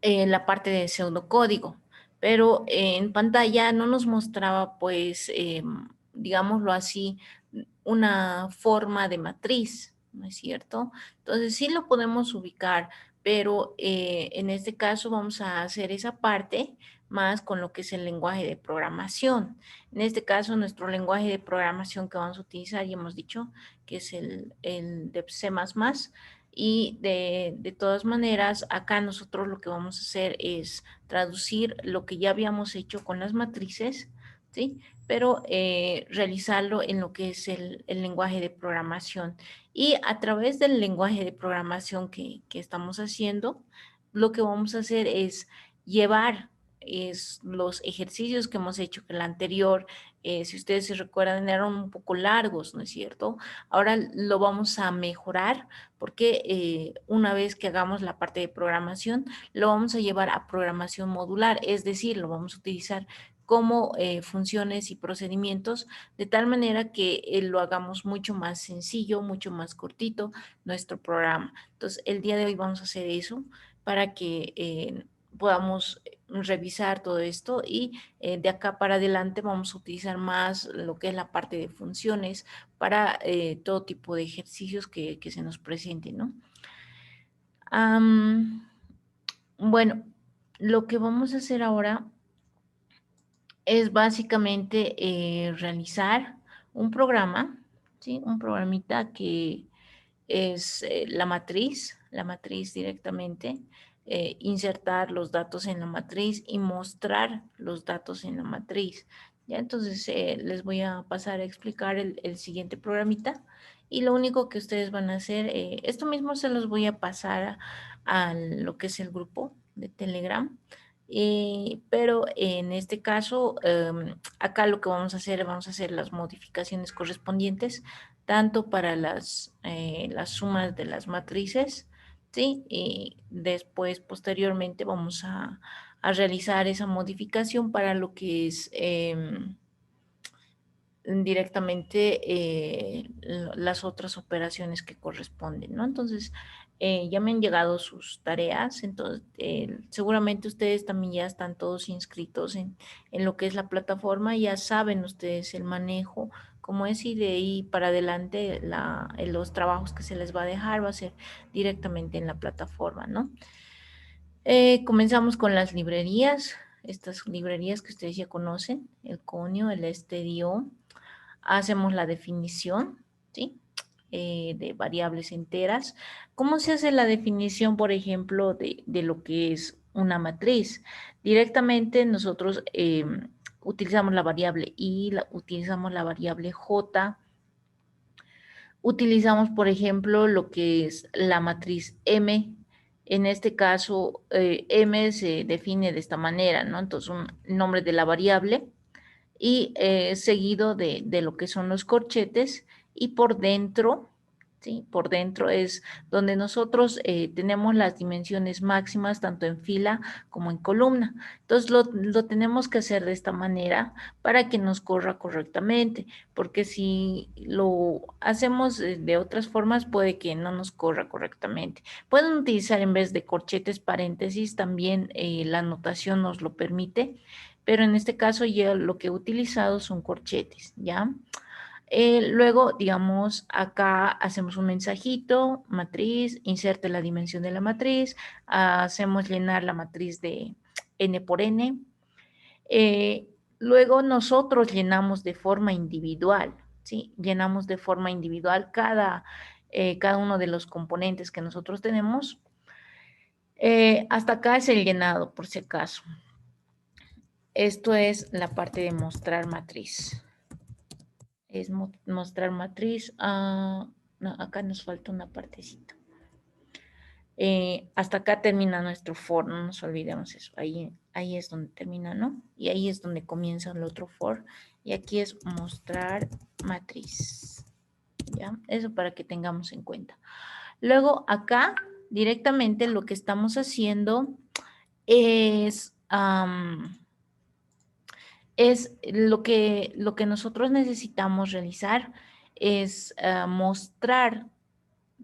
la parte de pseudocódigo, pero en pantalla no nos mostraba, pues, digámoslo así, una forma de matriz, ¿no es cierto? Entonces sí lo podemos ubicar, pero en este caso vamos a hacer esa parte más con lo que es el lenguaje de programación. En este caso, nuestro lenguaje de programación que vamos a utilizar, ya hemos dicho que es el de C++, y de todas maneras, acá nosotros lo que vamos a hacer es traducir lo que ya habíamos hecho con las matrices, ¿sí? Pero realizarlo en lo que es el lenguaje de programación. Y a través del lenguaje de programación que estamos haciendo, lo que vamos a hacer es llevar los ejercicios que hemos hecho que el anterior, si ustedes se recuerdan, eran un poco largos, ¿no es cierto? Ahora lo vamos a mejorar porque una vez que hagamos la parte de programación, lo vamos a llevar a programación modular, es decir, lo vamos a utilizar como funciones y procedimientos de tal manera que lo hagamos mucho más sencillo, mucho más cortito nuestro programa. Entonces, el día de hoy vamos a hacer eso para que podamos revisar todo esto y de acá para adelante vamos a utilizar más lo que es la parte de funciones para todo tipo de ejercicios que se nos presenten, ¿no? Am, bueno, lo que vamos a hacer ahora es básicamente realizar un programa, ¿sí? Un programita que es la matriz directamente, insertar los datos en la matriz y mostrar los datos en la matriz. Ya, entonces les voy a pasar a explicar el siguiente programita y lo único que ustedes van a hacer, esto mismo se los voy a pasar a lo que es el grupo de Telegram. Pero en este caso, acá lo que vamos a hacer las modificaciones correspondientes, tanto para las sumas de las matrices, ¿sí? Y después, posteriormente, vamos a realizar esa modificación para lo que es directamente las otras operaciones que corresponden, ¿no? Entonces, ya me han llegado sus tareas, entonces seguramente ustedes también ya están todos inscritos en lo que es la plataforma, ya saben ustedes el manejo, cómo es, y de ahí para adelante los trabajos que se les va a dejar va a ser directamente en la plataforma, ¿no? Comenzamos con las librerías, estas librerías que ustedes ya conocen, el Conio, el Stdio. Hacemos la definición, ¿sí? De variables enteras. ¿Cómo se hace la definición, por ejemplo, de lo que es una matriz? Directamente nosotros utilizamos la variable i, utilizamos la variable j, utilizamos, por ejemplo, lo que es la matriz M. En este caso, M se define de esta manera, ¿no? Entonces, un nombre de la variable y seguido de lo que son los corchetes y por dentro, ¿sí? Por dentro es donde nosotros tenemos las dimensiones máximas tanto en fila como en columna. Entonces lo tenemos que hacer de esta manera para que nos corra correctamente, porque si lo hacemos de otras formas puede que no nos corra correctamente. Pueden utilizar en vez de corchetes paréntesis, también la notación nos lo permite, pero en este caso yo lo que he utilizado son corchetes, ¿ya? Luego, digamos, acá hacemos un mensajito, matriz, inserte la dimensión de la matriz, hacemos llenar la matriz de n por n. Luego nosotros llenamos de forma individual, ¿sí? Llenamos de forma individual cada uno de los componentes que nosotros tenemos. Hasta acá es el llenado, por si acaso. Esto es la parte de mostrar matriz. Es mostrar matriz. No, acá nos falta una partecita. Hasta acá termina nuestro for, no nos olvidemos eso. Ahí es donde termina, ¿no? Y ahí es donde comienza el otro for. Y aquí es mostrar matriz. ¿Ya? Eso para que tengamos en cuenta. Luego acá directamente lo que estamos haciendo es... es lo que nosotros necesitamos realizar es mostrar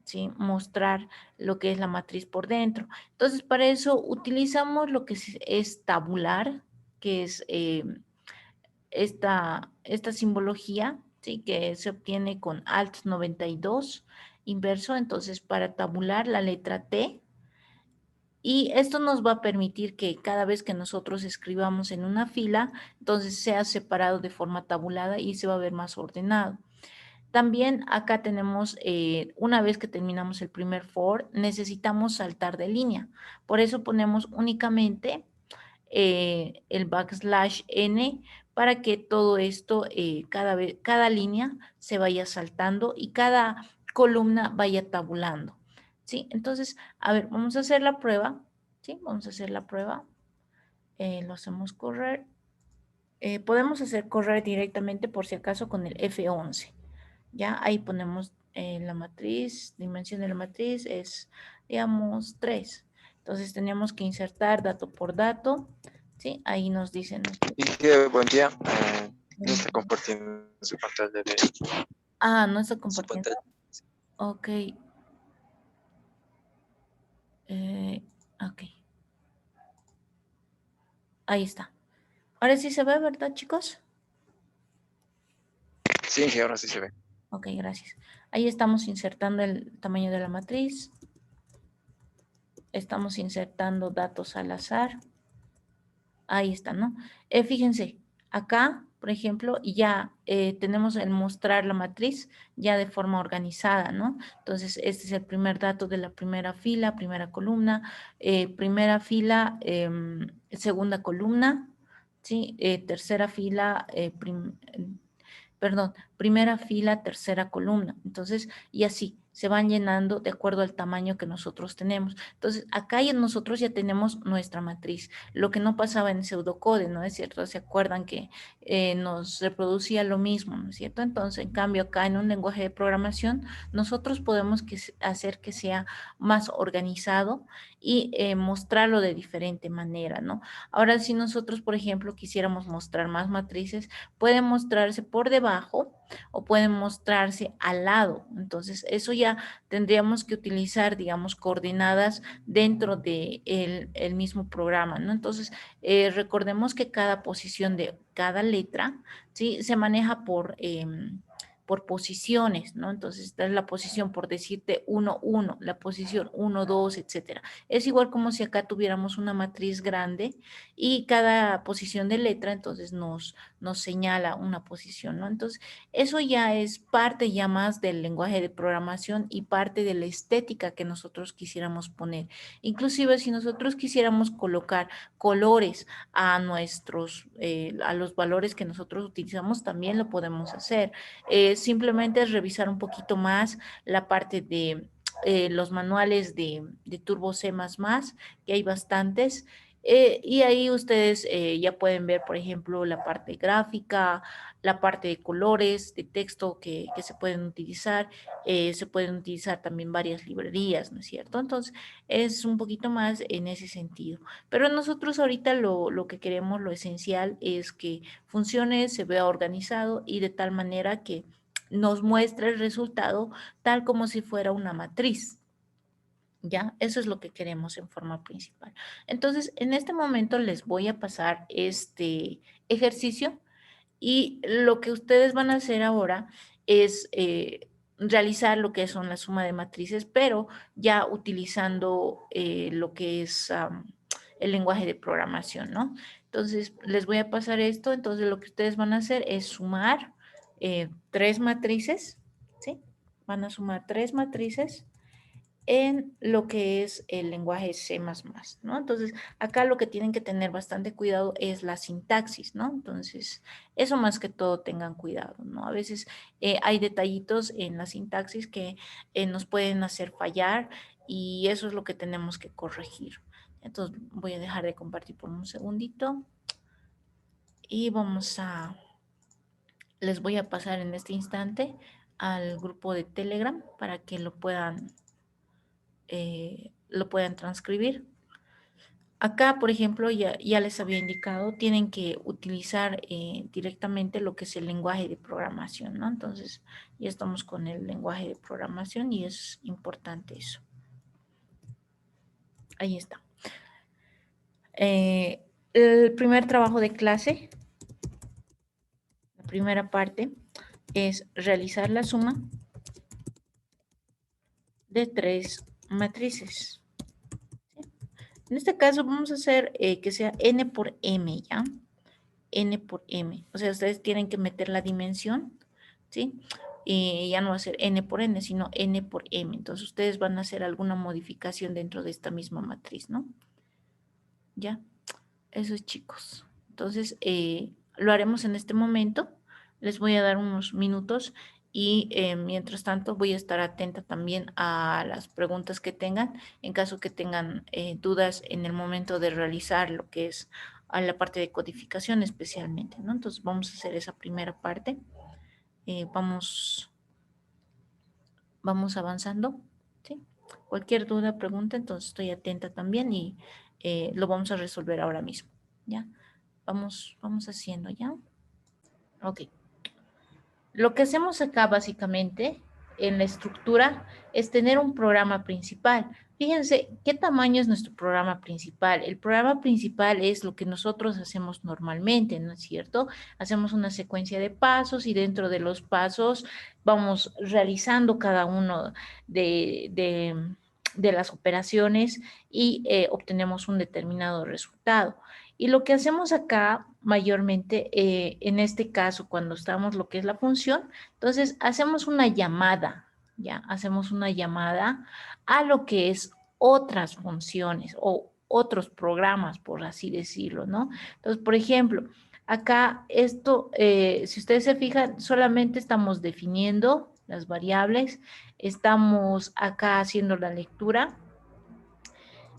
¿sí? Mostrar lo que es la matriz por dentro. Entonces, para eso utilizamos lo que es tabular, que es esta simbología, ¿sí? Que se obtiene con Alt 92 inverso. Entonces, para tabular la letra T, y esto nos va a permitir que cada vez que nosotros escribamos en una fila, entonces sea separado de forma tabulada y se va a ver más ordenado. También acá tenemos, una vez que terminamos el primer for, necesitamos saltar de línea. Por eso ponemos únicamente el backslash n para que todo esto, cada línea se vaya saltando y cada columna vaya tabulando. ¿Sí? Entonces, a ver, vamos a hacer la prueba. ¿Sí? Vamos a hacer la prueba. Lo hacemos correr. Podemos hacer correr directamente por si acaso con el F11. Ya ahí ponemos la matriz, dimensión de la matriz es, digamos, 3. Entonces tenemos que insertar dato por dato, ¿sí? Ahí nos dicen. Dije, buen día. No está compartiendo su pantalla de No está su compartiendo. pantalla. Ok. Ok. Ahí está. Ahora sí se ve, ¿verdad, chicos? Sí, ahora sí se ve. Ok, gracias. Ahí estamos insertando el tamaño de la matriz. Estamos insertando datos al azar. Ahí está, ¿no? Fíjense, acá, por ejemplo, ya tenemos el mostrar la matriz ya de forma organizada, ¿no? Entonces, este es el primer dato de la primera fila, primera columna, primera fila, segunda columna, ¿sí? Tercera fila, perdón, primera fila, tercera columna. Entonces, y así se van llenando de acuerdo al tamaño que nosotros tenemos. Entonces, acá ya nosotros ya tenemos nuestra matriz, lo que no pasaba en pseudocode, ¿no es cierto? ¿Se acuerdan que nos reproducía lo mismo, ¿no es cierto? Entonces, en cambio, acá en un lenguaje de programación, nosotros podemos hacer que sea más organizado y mostrarlo de diferente manera, ¿no? Ahora, si nosotros, por ejemplo, quisiéramos mostrar más matrices, pueden mostrarse por debajo o pueden mostrarse al lado. Entonces, eso ya tendríamos que utilizar, digamos, coordenadas dentro de el mismo programa, ¿no? Entonces, recordemos que cada posición de cada letra, ¿sí? Se maneja por posiciones, ¿no? Entonces, esta es la posición, por decirte, 1, 1, la posición 1, 2, etcétera. Es igual como si acá tuviéramos una matriz grande y cada posición de letra, entonces, nos señala una posición, ¿no? Entonces, eso ya es parte ya más del lenguaje de programación y parte de la estética que nosotros quisiéramos poner. Inclusive si nosotros quisiéramos colocar colores a a los valores que nosotros utilizamos, también lo podemos hacer. Simplemente es revisar un poquito más la parte de los manuales de Turbo C++, que hay bastantes, y ahí ustedes ya pueden ver, por ejemplo, la parte gráfica, la parte de colores, de texto que se pueden utilizar. Se pueden utilizar también varias librerías, ¿no es cierto? Entonces, es un poquito más en ese sentido. Pero nosotros ahorita lo que queremos, lo esencial, es que funcione, se vea organizado y de tal manera que nos muestre el resultado tal como si fuera una matriz. ¿Ya? Eso es lo que queremos en forma principal. Entonces, en este momento les voy a pasar este ejercicio y lo que ustedes van a hacer ahora es realizar lo que son la suma de matrices, pero ya utilizando lo que es el lenguaje de programación, ¿no? Entonces, les voy a pasar esto. Entonces, lo que ustedes van a hacer es sumar tres matrices, ¿sí? Van a sumar tres matrices en lo que es el lenguaje C++, ¿no? Entonces, acá lo que tienen que tener bastante cuidado es la sintaxis, ¿no? Entonces, eso más que todo tengan cuidado, ¿no? A veces hay detallitos en la sintaxis que nos pueden hacer fallar y eso es lo que tenemos que corregir. Entonces, voy a dejar de compartir por un segundito y les voy a pasar en este instante al grupo de Telegram para que lo puedan transcribir. Acá, por ejemplo, ya les había indicado, tienen que utilizar directamente lo que es el lenguaje de programación, ¿no? Entonces, ya estamos con el lenguaje de programación y es importante eso. Ahí está. El primer trabajo de clase, la primera parte, es realizar la suma de 3 matrices. ¿Sí? En este caso vamos a hacer que sea n por m, ¿ya? N por m. O sea, ustedes tienen que meter la dimensión, ¿sí? Y ya no va a ser n por n, sino n por m. Entonces, ustedes van a hacer alguna modificación dentro de esta misma matriz, ¿no? ¿Ya? Eso es, chicos. Entonces, lo haremos en este momento. Les voy a dar unos minutos y mientras tanto voy a estar atenta también a las preguntas que tengan, en caso que tengan dudas en el momento de realizar lo que es a la parte de codificación especialmente, ¿no? Entonces, vamos a hacer esa primera parte. Vamos avanzando, ¿sí? Cualquier duda, pregunta, entonces estoy atenta también y lo vamos a resolver ahora mismo, ¿ya? Vamos haciendo, ¿ya? Ok. Lo que hacemos acá básicamente en la estructura es tener un programa principal. Fíjense qué tamaño es nuestro programa principal. El programa principal es lo que nosotros hacemos normalmente, ¿no es cierto? Hacemos una secuencia de pasos y dentro de los pasos vamos realizando cada uno de las operaciones y obtenemos un determinado resultado. Y lo que hacemos acá mayormente, en este caso, cuando estamos lo que es la función, entonces hacemos una llamada, ¿ya? Hacemos una llamada a lo que es otras funciones o otros programas, por así decirlo, ¿no? Entonces, por ejemplo, acá esto, si ustedes se fijan, solamente estamos definiendo las variables, estamos acá haciendo la lectura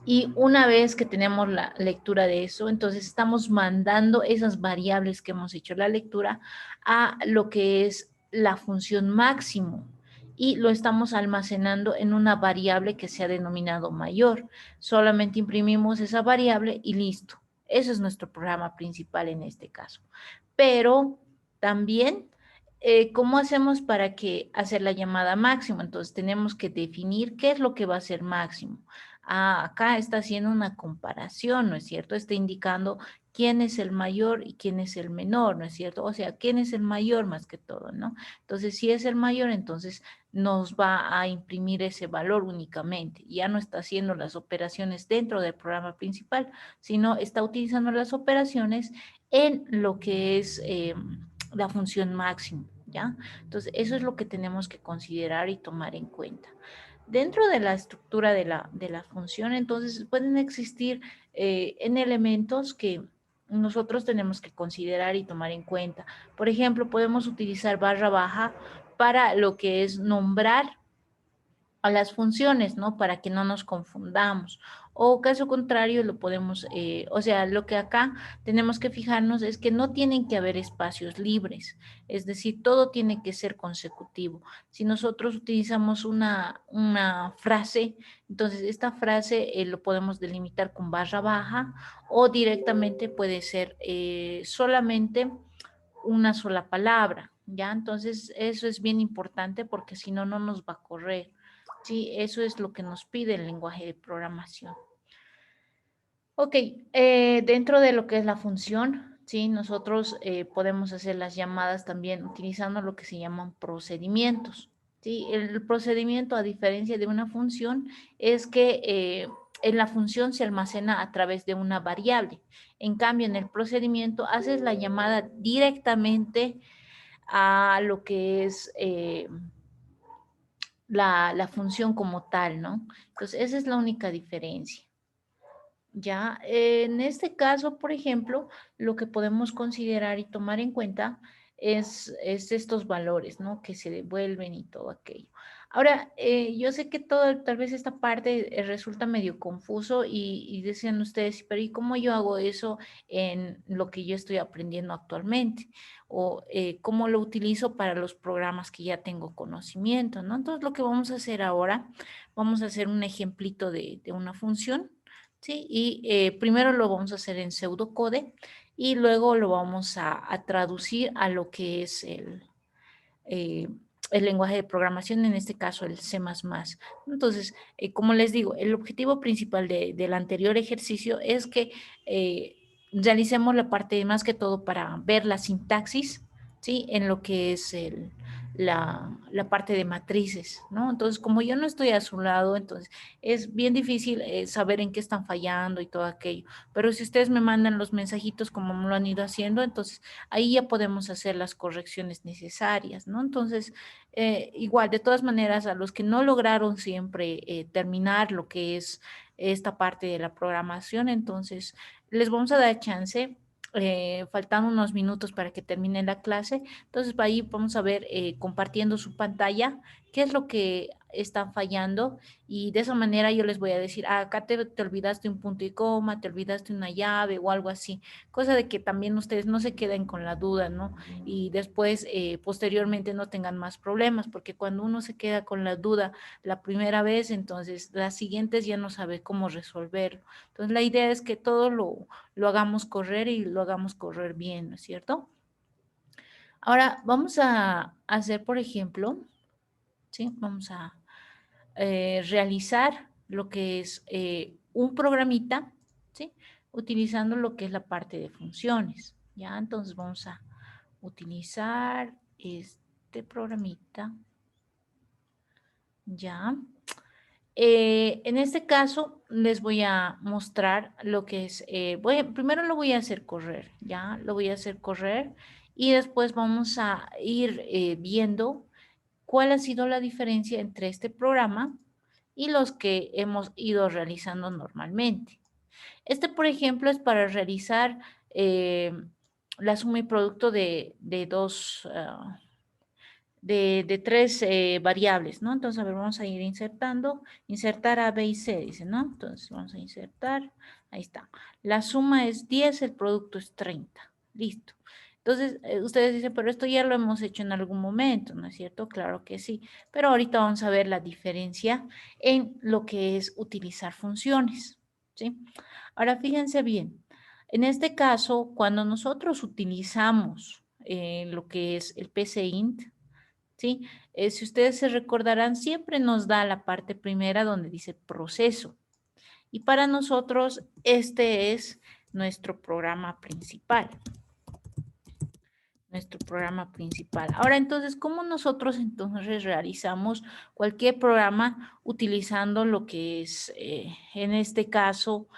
y una vez que tenemos la lectura de eso, entonces estamos mandando esas variables que hemos hecho la lectura a lo que es la función máximo y lo estamos almacenando en una variable que se ha denominado mayor. Solamente imprimimos esa variable y listo. Eso es nuestro programa principal en este caso. Pero también, ¿cómo hacemos para que hacer la llamada máximo? Entonces tenemos que definir qué es lo que va a ser máximo. Acá está haciendo una comparación, ¿no es cierto? Está indicando quién es el mayor y quién es el menor, ¿no es cierto? O sea, quién es el mayor más que todo, ¿no? Entonces, si es el mayor, entonces nos va a imprimir ese valor únicamente. Ya no está haciendo las operaciones dentro del programa principal, sino está utilizando las operaciones en lo que es la función máximo, ¿ya? Entonces, eso es lo que tenemos que considerar y tomar en cuenta. Dentro de la estructura de la función, entonces pueden existir en elementos que nosotros tenemos que considerar y tomar en cuenta. Por ejemplo, podemos utilizar barra baja para lo que es nombrar a las funciones, ¿no? Para que no nos confundamos. O caso contrario, lo podemos, o sea, lo que acá tenemos que fijarnos es que no tienen que haber espacios libres, es decir, todo tiene que ser consecutivo. Si nosotros utilizamos una frase, entonces esta frase lo podemos delimitar con barra baja o directamente puede ser solamente una sola palabra, ¿ya? Entonces, eso es bien importante porque si no, no nos va a correr. Sí, eso es lo que nos pide el lenguaje de programación. Ok, dentro de lo que es la función, sí, nosotros podemos hacer las llamadas también utilizando lo que se llaman procedimientos. Sí, el procedimiento, a diferencia de una función, es que en la función se almacena a través de una variable. En cambio, en el procedimiento haces la llamada directamente a lo que es la función como tal, ¿no? Entonces, esa es la única diferencia. Ya, en este caso, por ejemplo, lo que podemos considerar y tomar en cuenta es estos valores, ¿no? Que se devuelven y todo aquello. Ahora, yo sé que tal vez esta parte resulta medio confuso y decían ustedes, pero ¿y cómo yo hago eso en lo que yo estoy aprendiendo actualmente? O cómo lo utilizo para los programas que ya tengo conocimiento, ¿no? Entonces, lo que vamos a hacer ahora, vamos a hacer un ejemplito de una función. ¿sí? Y primero lo vamos a hacer en pseudocode y luego lo vamos a traducir a lo que es eh, el lenguaje de programación, en este caso el C++. Entonces, como les digo, el objetivo principal del anterior ejercicio es que realicemos la parte más que todo para ver la sintaxis, ¿sí? En lo que es la parte de matrices, ¿no? Entonces, como yo no estoy a su lado, entonces es bien difícil saber en qué están fallando y todo aquello. Pero si ustedes me mandan los mensajitos como me lo han ido haciendo, entonces ahí ya podemos hacer las correcciones necesarias, ¿no? Entonces, igual, de todas maneras, a los que no lograron siempre terminar lo que es esta parte de la programación, entonces les vamos a dar chance. Faltan unos minutos para que termine la clase. Entonces, ahí vamos a ver compartiendo su pantalla qué es lo que están fallando y de esa manera yo les voy a decir, ah, acá te olvidaste un punto y coma, te olvidaste una llave o algo así, cosa de que también ustedes no se queden con la duda, ¿no? Y después, posteriormente, no tengan más problemas, porque cuando uno se queda con la duda la primera vez, entonces las siguientes ya no sabe cómo resolverlo. Entonces, la idea es que todo lo hagamos correr y lo hagamos correr bien, ¿no es cierto? Ahora, vamos a hacer, por ejemplo, ¿sí? Vamos a realizar lo que es un programita, ¿sí? Utilizando lo que es la parte de funciones, ¿ya? Entonces vamos a utilizar este programita, ¿ya? En este caso les voy a mostrar lo que es, primero lo voy a hacer correr, ¿ya? Lo voy a hacer correr y después vamos a ir viendo cuál ha sido la diferencia entre este programa y los que hemos ido realizando normalmente. Este, por ejemplo, es para realizar la suma y producto de dos, de tres variables, ¿no? Entonces, a ver, vamos a ir insertando, insertar A, B y C, dice, ¿no? Entonces, vamos a insertar, ahí está. La suma es 10, el producto es 30, listo. Entonces, ustedes dicen, pero esto ya lo hemos hecho en algún momento, ¿no es cierto? Claro que sí, pero ahorita vamos a ver la diferencia en lo que es utilizar funciones, ¿sí? Ahora, fíjense bien, en este caso, cuando nosotros utilizamos lo que es el PCInt, ¿sí? Si ustedes se recordarán, siempre nos da la parte primera donde dice proceso. Y para nosotros, este es nuestro programa principal. Nuestro programa principal. Ahora, entonces, ¿cómo nosotros entonces realizamos cualquier programa utilizando lo que es, en este caso,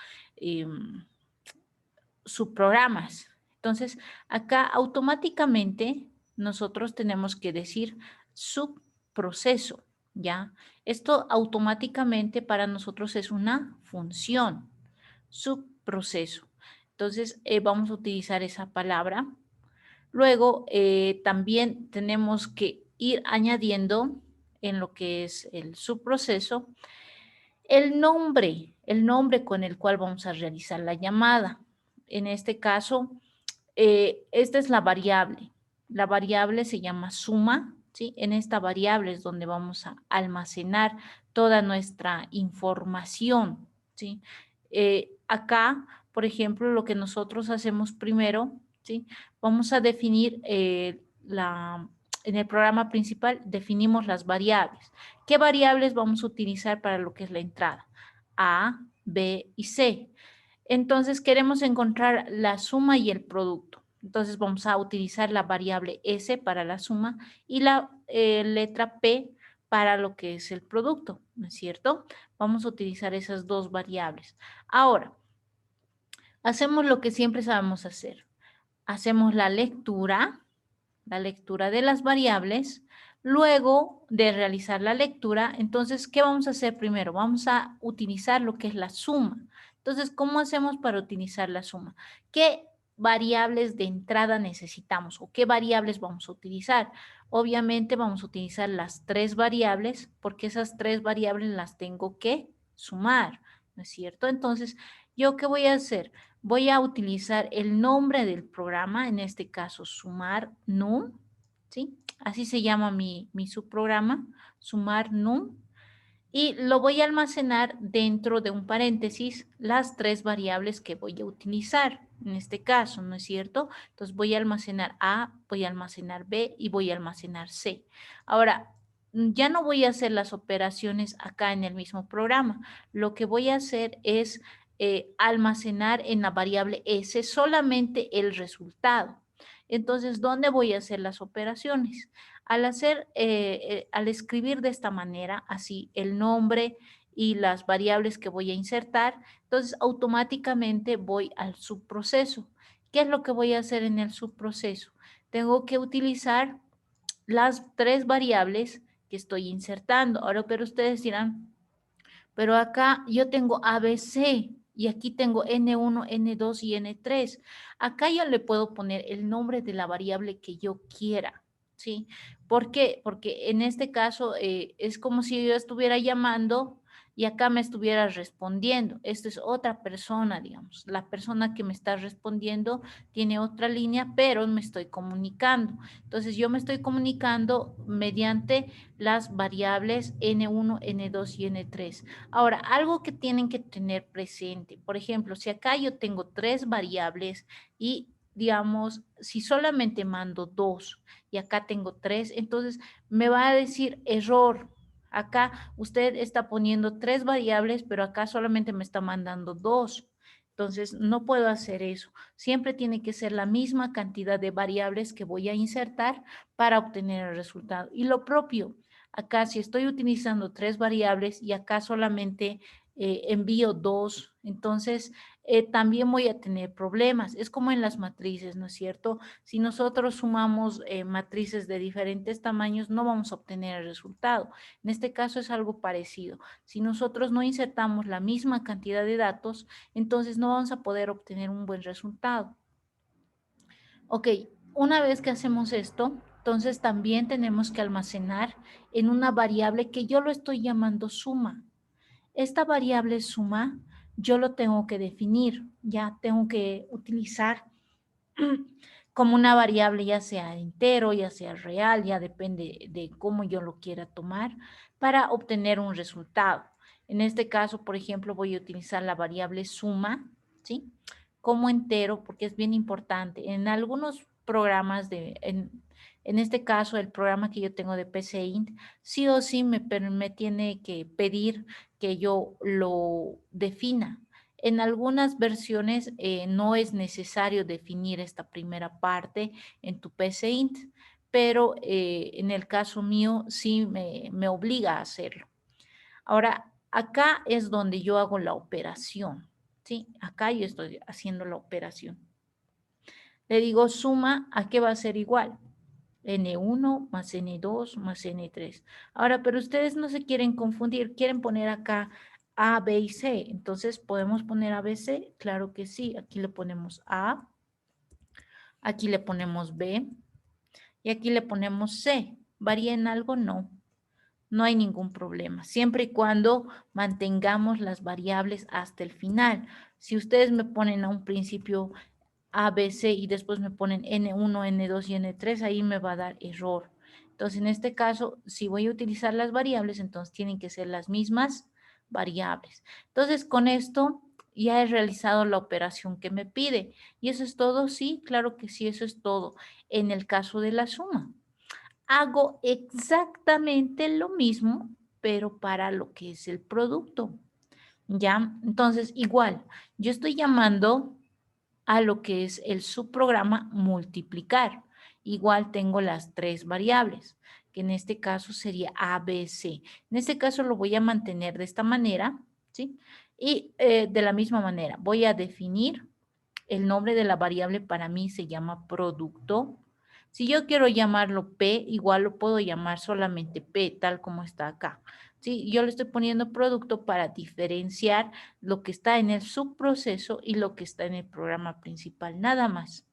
subprogramas? Entonces, acá automáticamente nosotros tenemos que decir subproceso, ¿ya? Esto automáticamente para nosotros es una función, subproceso. Entonces, vamos a utilizar esa palabra. Luego, también tenemos que ir añadiendo en lo que es el subproceso el nombre con el cual vamos a realizar la llamada. En este caso, esta es la variable. La variable se llama suma, ¿sí? En esta variable es donde vamos a almacenar toda nuestra información, ¿sí? Acá, por ejemplo, lo que nosotros hacemos primero, ¿sí? Vamos a definir en el programa principal, definimos las variables. ¿Qué variables vamos a utilizar para lo que es la entrada? A, B y C. Entonces queremos encontrar la suma y el producto. Entonces vamos a utilizar la variable S para la suma y la letra P para lo que es el producto, ¿no es cierto? Vamos a utilizar esas dos variables. Ahora, hacemos lo que siempre sabemos hacer. Hacemos la lectura de las variables. Luego de realizar la lectura, entonces, ¿qué vamos a hacer primero? Vamos a utilizar lo que es la suma. Entonces, ¿cómo hacemos para utilizar la suma? ¿Qué variables de entrada necesitamos o qué variables vamos a utilizar? Obviamente vamos a utilizar las tres variables porque esas tres variables las tengo que sumar, ¿no es cierto? Entonces, ¿yo qué voy a hacer? Voy a utilizar el nombre del programa, en este caso sumar num, ¿sí? Así se llama mi subprograma, sumar num. y lo voy a almacenar dentro de un paréntesis las tres variables que voy a utilizar en este caso, ¿no es cierto? Entonces voy a almacenar A, voy a almacenar B y voy a almacenar C. Ahora, ya no voy a hacer las operaciones acá en el mismo programa. Lo que voy a hacer es almacenar en la variable S solamente el resultado. Entonces, ¿dónde voy a hacer las operaciones? Al escribir de esta manera, así el nombre y las variables que voy a insertar, entonces automáticamente voy al subproceso. ¿Qué es lo que voy a hacer en el subproceso? Tengo que utilizar las tres variables que estoy insertando. Ahora, pero ustedes dirán, pero acá yo tengo ABC y aquí tengo N1, N2 y N3. Acá yo le puedo poner el nombre de la variable que yo quiera, ¿sí? ¿Por qué? Porque en este caso es como si yo estuviera llamando y acá me estuviera respondiendo. Esta es otra persona, digamos. La persona que me está respondiendo tiene otra línea, pero me estoy comunicando. Entonces yo me estoy comunicando mediante las variables N1, N2 y N3. Ahora, algo que tienen que tener presente, por ejemplo, si acá yo tengo tres variables y digamos, si solamente mando dos y acá tengo tres, entonces me va a decir error. Acá usted está poniendo tres variables, pero acá solamente me está mandando dos. Entonces, no puedo hacer eso. Siempre tiene que ser la misma cantidad de variables que voy a insertar para obtener el resultado. Y lo propio, acá si estoy utilizando tres variables y acá solamente envío dos, entonces también voy a tener problemas. Es como en las matrices, ¿no es cierto? Si nosotros sumamos matrices de diferentes tamaños, no vamos a obtener el resultado. En este caso es algo parecido. Si nosotros no insertamos la misma cantidad de datos, entonces no vamos a poder obtener un buen resultado. Ok, una vez que hacemos esto, entonces también tenemos que almacenar en una variable que yo lo estoy llamando suma. Esta variable suma yo lo tengo que definir, ya tengo que utilizar como una variable ya sea entero, ya sea real, ya depende de cómo yo lo quiera tomar para obtener un resultado. En este caso, por ejemplo, voy a utilizar la variable suma, ¿sí? Como entero, porque es bien importante. En algunos programas en este caso, el programa que yo tengo de PCInt, sí o sí me tiene que pedir que yo lo defina. En algunas versiones no es necesario definir esta primera parte en tu PCInt, pero en el caso mío sí me obliga a hacerlo. Ahora, acá es donde yo hago la operación, ¿sí? Acá yo estoy haciendo la operación. Le digo suma, ¿a qué va a ser igual? N1 más N2 más N3. Ahora, pero ustedes no se quieren confundir, quieren poner acá A, B y C. Entonces, ¿podemos poner A, B, C? Claro que sí. Aquí le ponemos A, aquí le ponemos B y aquí le ponemos C. ¿Varía en algo? No. No hay ningún problema, siempre y cuando mantengamos las variables hasta el final. Si ustedes me ponen a un principio A, B, C y después me ponen N1, N2 y N3, ahí me va a dar error. Entonces, en este caso, si voy a utilizar las variables, entonces tienen que ser las mismas variables. Entonces, con esto ya he realizado la operación que me pide. ¿Y eso es todo? Sí, claro que sí, eso es todo. En el caso de la suma, hago exactamente lo mismo, pero para lo que es el producto. ¿Ya? Entonces, igual, yo estoy llamando a lo que es el subprograma multiplicar. Igual tengo las tres variables, que en este caso sería A, B, C. En este caso lo voy a mantener de esta manera, ¿sí? Y de la misma manera, voy a definir el nombre de la variable para mí se llama producto. Si yo quiero llamarlo P, igual lo puedo llamar solamente P, tal como está acá. Sí, yo le estoy poniendo producto para diferenciar lo que está en el subproceso y lo que está en el programa principal, nada más.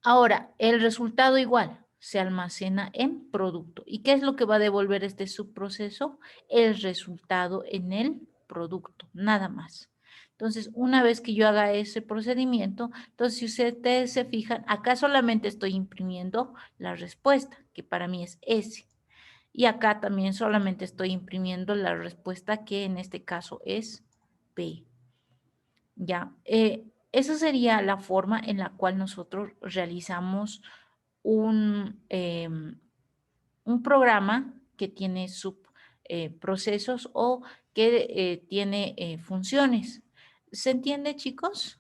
Ahora, el resultado igual se almacena en producto. ¿Y qué es lo que va a devolver este subproceso? El resultado en el producto, nada más. Entonces, una vez que yo haga ese procedimiento, entonces si ustedes se fijan, acá solamente estoy imprimiendo la respuesta, que para mí es S. Y acá también solamente estoy imprimiendo la respuesta que en este caso es P. Ya, esa sería la forma en la cual nosotros realizamos un programa que tiene subprocesos o que tiene funciones. ¿Se entiende, chicos?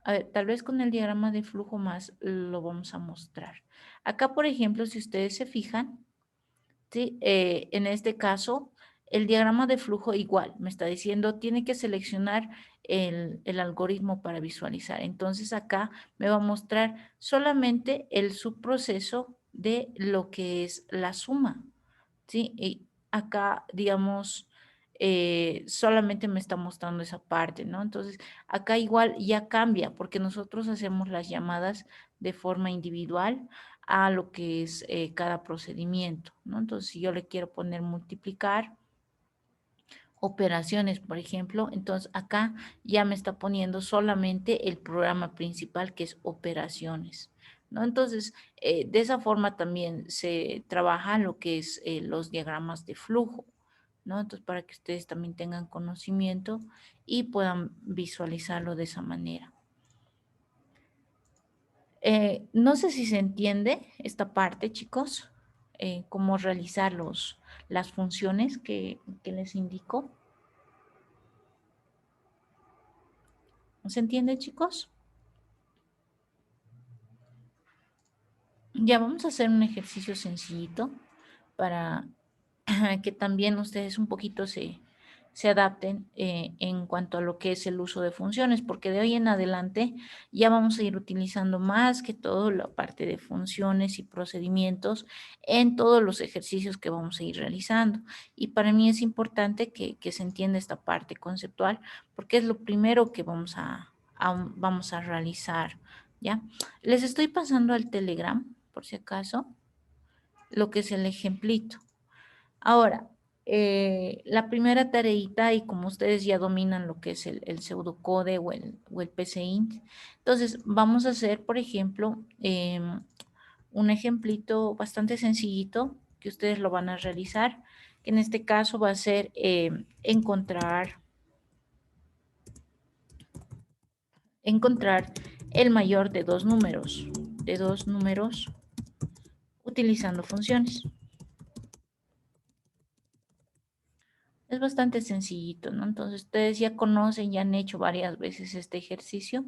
A ver, tal vez con el diagrama de flujo más lo vamos a mostrar. Acá, por ejemplo, si ustedes se fijan, ¿sí? En este caso, el diagrama de flujo igual, me está diciendo, tiene que seleccionar el algoritmo para visualizar. Entonces, acá me va a mostrar solamente el subproceso de lo que es la suma, ¿sí? Y acá, digamos, solamente me está mostrando esa parte, ¿no? Entonces, acá igual ya cambia, porque nosotros hacemos las llamadas de forma individual a lo que es cada procedimiento, ¿no? Entonces, si yo le quiero poner multiplicar operaciones, por ejemplo, entonces acá ya me está poniendo solamente el programa principal que es operaciones, ¿no? Entonces, de esa forma también se trabaja lo que es los diagramas de flujo, ¿no? Entonces, para que ustedes también tengan conocimiento y puedan visualizarlo de esa manera. No sé si se entiende esta parte, chicos, cómo realizar las funciones que les indico. ¿No se entiende, chicos? Ya vamos a hacer un ejercicio sencillito para que también ustedes un poquito se adapten en cuanto a lo que es el uso de funciones, porque de hoy en adelante ya vamos a ir utilizando más que todo la parte de funciones y procedimientos en todos los ejercicios que vamos a ir realizando. Y para mí es importante que se entienda esta parte conceptual, porque es lo primero que vamos a realizar, ¿ya? Les estoy pasando al Telegram, por si acaso, lo que es el ejemplito. Ahora, la primera tareita, y como ustedes ya dominan lo que es el pseudocode o el PCInt, entonces vamos a hacer, por ejemplo, un ejemplito bastante sencillito que ustedes lo van a realizar, que en este caso va a ser encontrar el mayor de dos números utilizando funciones. Es bastante sencillito, ¿no? Entonces, ustedes ya conocen, ya han hecho varias veces este ejercicio.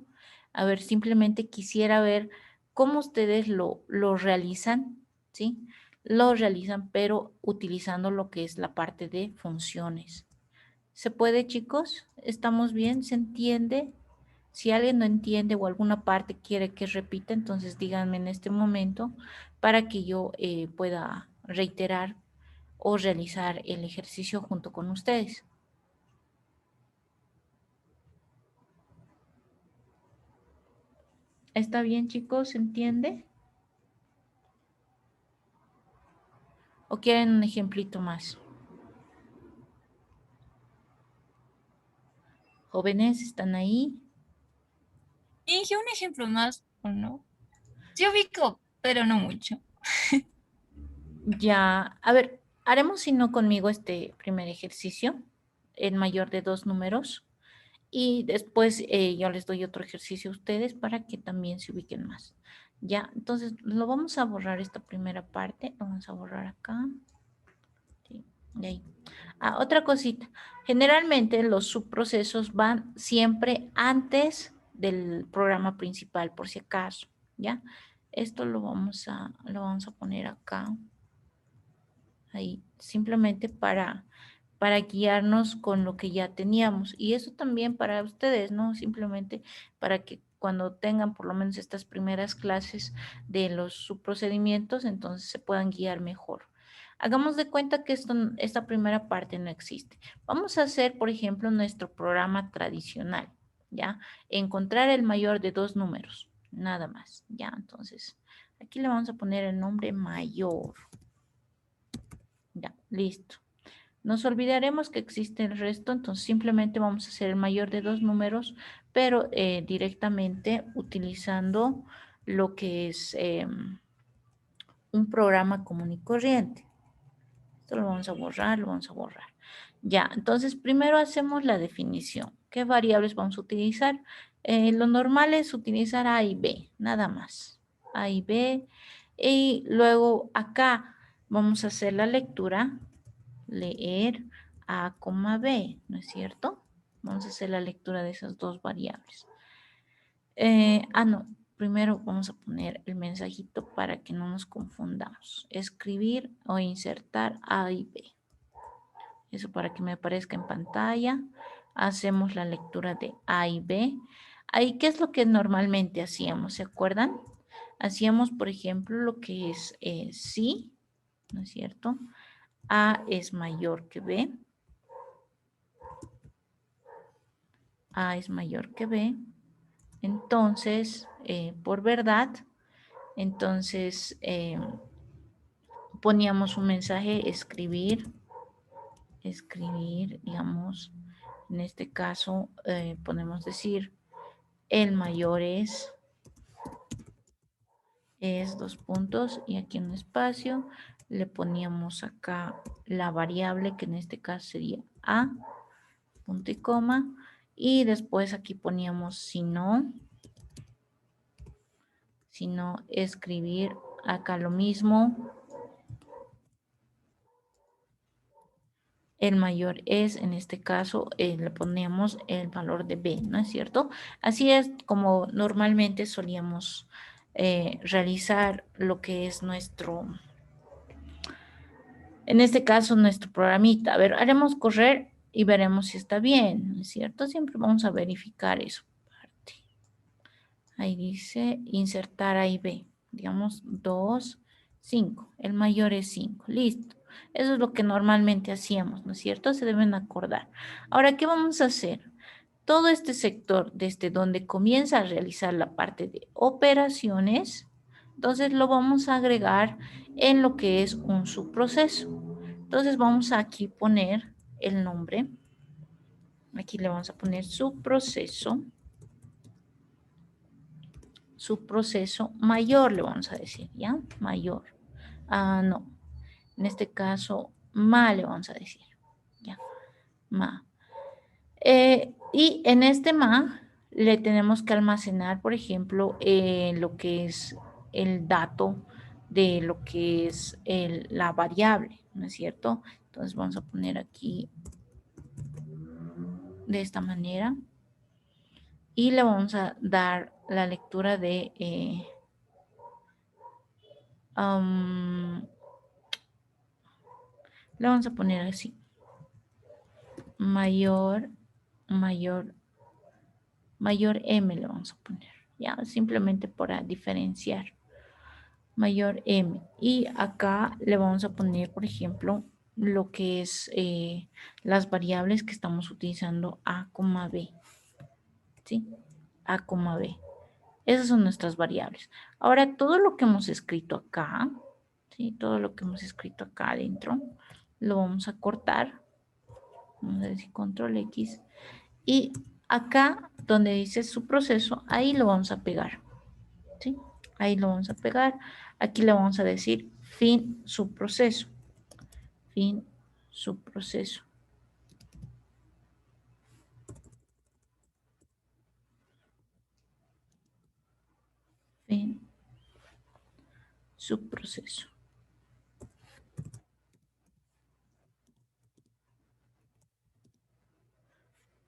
A ver, simplemente quisiera ver cómo ustedes lo realizan, ¿sí? Lo realizan, pero utilizando lo que es la parte de funciones. ¿Se puede, chicos? ¿Estamos bien? ¿Se entiende? Si alguien no entiende o alguna parte quiere que repita, entonces díganme en este momento para que yo pueda reiterar o realizar el ejercicio junto con ustedes. ¿Está bien, chicos? ¿Se entiende? ¿O quieren un ejemplito más? Jóvenes, ¿están ahí? Dije un ejemplo más, ¿o no? Sí ubico, pero no mucho. Ya, a ver, haremos si no conmigo este primer ejercicio, el mayor de dos números, y después yo les doy otro ejercicio a ustedes para que también se ubiquen más. Ya, entonces lo vamos a borrar esta primera parte, lo vamos a borrar acá. Sí, de ahí. Ah, otra cosita, generalmente los subprocesos van siempre antes del programa principal, por si acaso, ¿ya? Esto lo vamos a poner acá, ahí, simplemente para guiarnos con lo que ya teníamos. Y eso también para ustedes, ¿no? Simplemente para que cuando tengan por lo menos estas primeras clases de los subprocedimientos, entonces se puedan guiar mejor. Hagamos de cuenta que esta primera parte no existe. Vamos a hacer, por ejemplo, nuestro programa tradicional, ¿ya? Encontrar el mayor de dos números, nada más, ¿ya? Entonces, aquí le vamos a poner el nombre mayor. Ya, listo. Nos olvidaremos que existe el resto, entonces simplemente vamos a hacer el mayor de dos números, pero directamente utilizando lo que es un programa común y corriente. Esto lo vamos a borrar, lo vamos a borrar. Ya, entonces primero hacemos la definición. ¿Qué variables vamos a utilizar? Lo normal es utilizar A y B, nada más. A y B. Y luego acá vamos a hacer la lectura, leer A, B, ¿no es cierto? Vamos a hacer la lectura de esas dos variables. No. Primero vamos a poner el mensajito para que no nos confundamos. Escribir o insertar A y B. Eso para que me aparezca en pantalla. Hacemos la lectura de A y B. Ahí, ¿qué es lo que normalmente hacíamos? ¿Se acuerdan? Hacíamos, por ejemplo, lo que es sí, ¿no es cierto? A es mayor que B. A es mayor que B. Entonces, por verdad, entonces poníamos un mensaje, escribir, digamos, en este caso podemos decir, el mayor es dos puntos y aquí un espacio, le poníamos acá la variable que en este caso sería A, punto y coma, y después aquí poníamos si no, escribir acá lo mismo. El mayor es, en este caso, le ponemos el valor de B, ¿no es cierto? Así es como normalmente solíamos realizar lo que es nuestro, en este caso, nuestro programita. A ver, haremos correr y veremos si está bien, ¿no es cierto? Siempre vamos a verificar eso. Ahí dice insertar A y B. Digamos 2, 5. El mayor es 5. Listo. Eso es lo que normalmente hacíamos, ¿no es cierto? Se deben acordar. Ahora, ¿qué vamos a hacer? Todo este sector, desde donde comienza a realizar la parte de operaciones, entonces lo vamos a agregar en lo que es un subproceso. Entonces vamos a aquí poner el nombre. Aquí le vamos a poner subproceso. Subproceso mayor, le vamos a decir, ¿ya? Mayor. No. En este caso, ma le vamos a decir. ¿Ya? Ma. Y en este ma le tenemos que almacenar, por ejemplo, lo que es el dato de lo que es la variable, ¿no es cierto? Entonces vamos a poner aquí de esta manera y le vamos a dar la lectura de le vamos a poner así. Mayor M le vamos a poner. Ya, simplemente para diferenciar. Mayor M. Y acá le vamos a poner, por ejemplo, lo que es las variables que estamos utilizando A, B. ¿Sí? A, B. Esas son nuestras variables. Ahora, todo lo que hemos escrito acá, ¿sí? Todo lo que hemos escrito acá adentro, lo vamos a cortar. Vamos a decir control X. Y acá donde dice su proceso, ahí lo vamos a pegar. ¿Sí? Ahí lo vamos a pegar. Aquí le vamos a decir fin su proceso. Fin su proceso. Fin su proceso.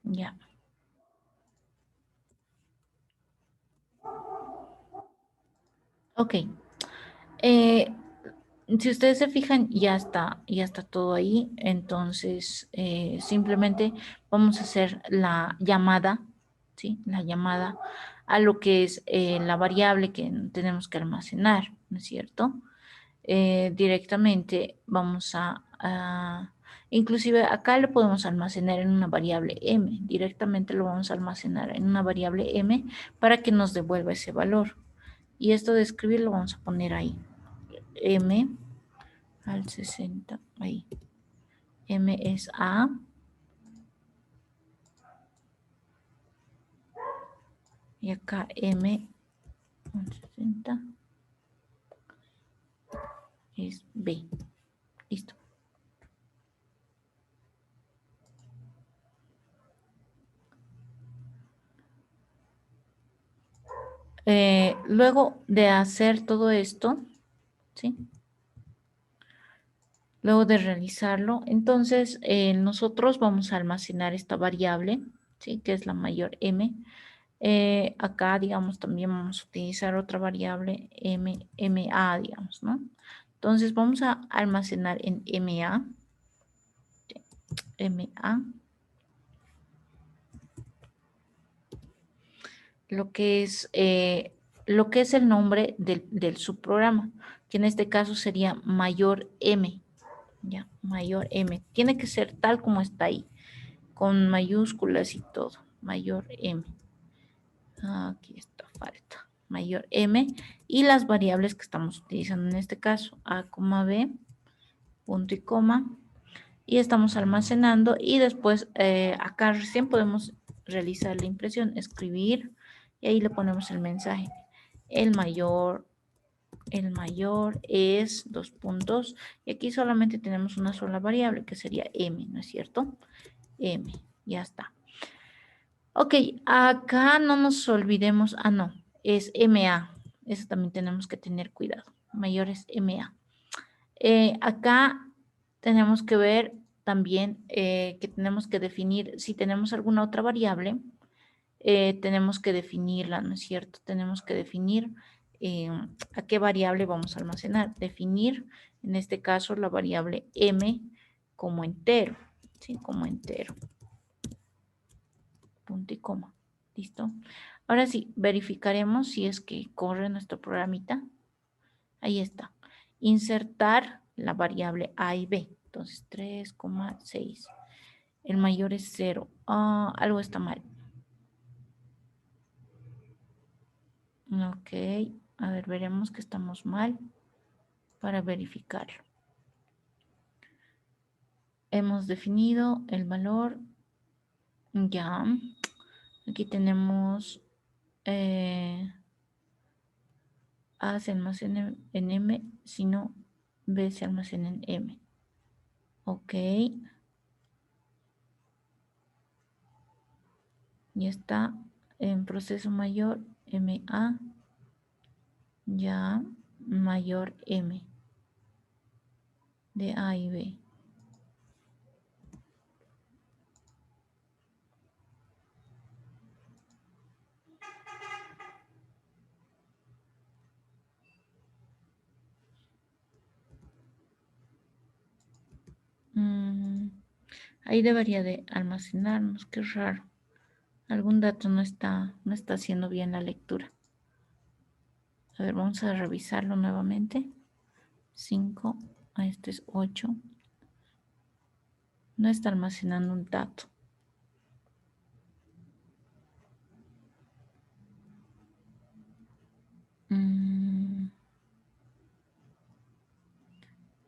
Ya. Ok. Si ustedes se fijan, ya está todo ahí. Entonces, simplemente vamos a hacer la llamada, ¿sí? La llamada a lo que es la variable que tenemos que almacenar, ¿no es cierto? Directamente vamos inclusive acá lo podemos almacenar en una variable m, directamente lo vamos a almacenar en una variable m para que nos devuelva ese valor. Y esto de escribir lo vamos a poner ahí, m al 60, ahí, m es a, y acá m al 60. es B. Listo. Luego de hacer todo esto, ¿sí? Luego de realizarlo, entonces nosotros vamos a almacenar esta variable, ¿sí? Que es la mayor M. Acá, digamos, también vamos a utilizar otra variable MA, digamos, ¿no? Entonces vamos a almacenar en MA, MA, lo que es el nombre del subprograma, que en este caso sería mayor M, ya, mayor M. Tiene que ser tal como está ahí, con mayúsculas y todo, mayor M. Aquí está, falta, mayor M, y las variables que estamos utilizando en este caso, A, B, punto y coma, y estamos almacenando, y después acá recién podemos realizar la impresión, escribir, y ahí le ponemos el mensaje. El mayor es 2 puntos, y aquí solamente tenemos una sola variable que sería M, ¿no es cierto? M, ya está. Ok, acá no nos olvidemos, no, es MA, eso también tenemos que tener cuidado, mayor es MA. Acá tenemos que ver también que tenemos que definir, si tenemos alguna otra variable, tenemos que definirla, ¿no es cierto? Tenemos que definir a qué variable vamos a almacenar. Definir, en este caso, la variable M como entero, ¿sí? Como entero. Punto y coma. ¿Listo? Ahora sí, verificaremos si es que corre nuestro programita. Ahí está. Insertar la variable A y B. Entonces, 3,6. El mayor es 0. Algo está mal. Ok. A ver, veremos que estamos mal para verificarlo. Hemos definido el valor. Ya. Aquí tenemos A se almacena en M, sino B se almacena en M. Ok. Ya está en proceso mayor MA, ya mayor M de A y B. Ahí debería de almacenarnos, qué raro. Algún dato no está haciendo bien la lectura. A ver, vamos a revisarlo nuevamente. 5, este es 8. No está almacenando un dato.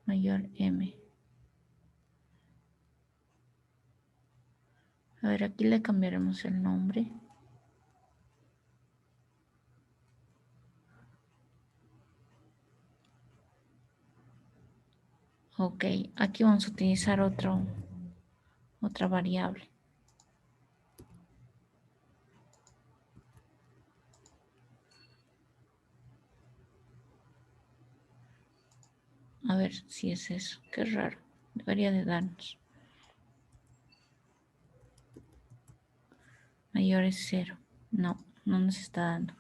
Mayor M. A ver, aquí le cambiaremos el nombre. Ok, aquí vamos a utilizar otra variable. A ver si es eso. Qué raro. Debería de darnos. Mayor es 0. No, no nos está dando.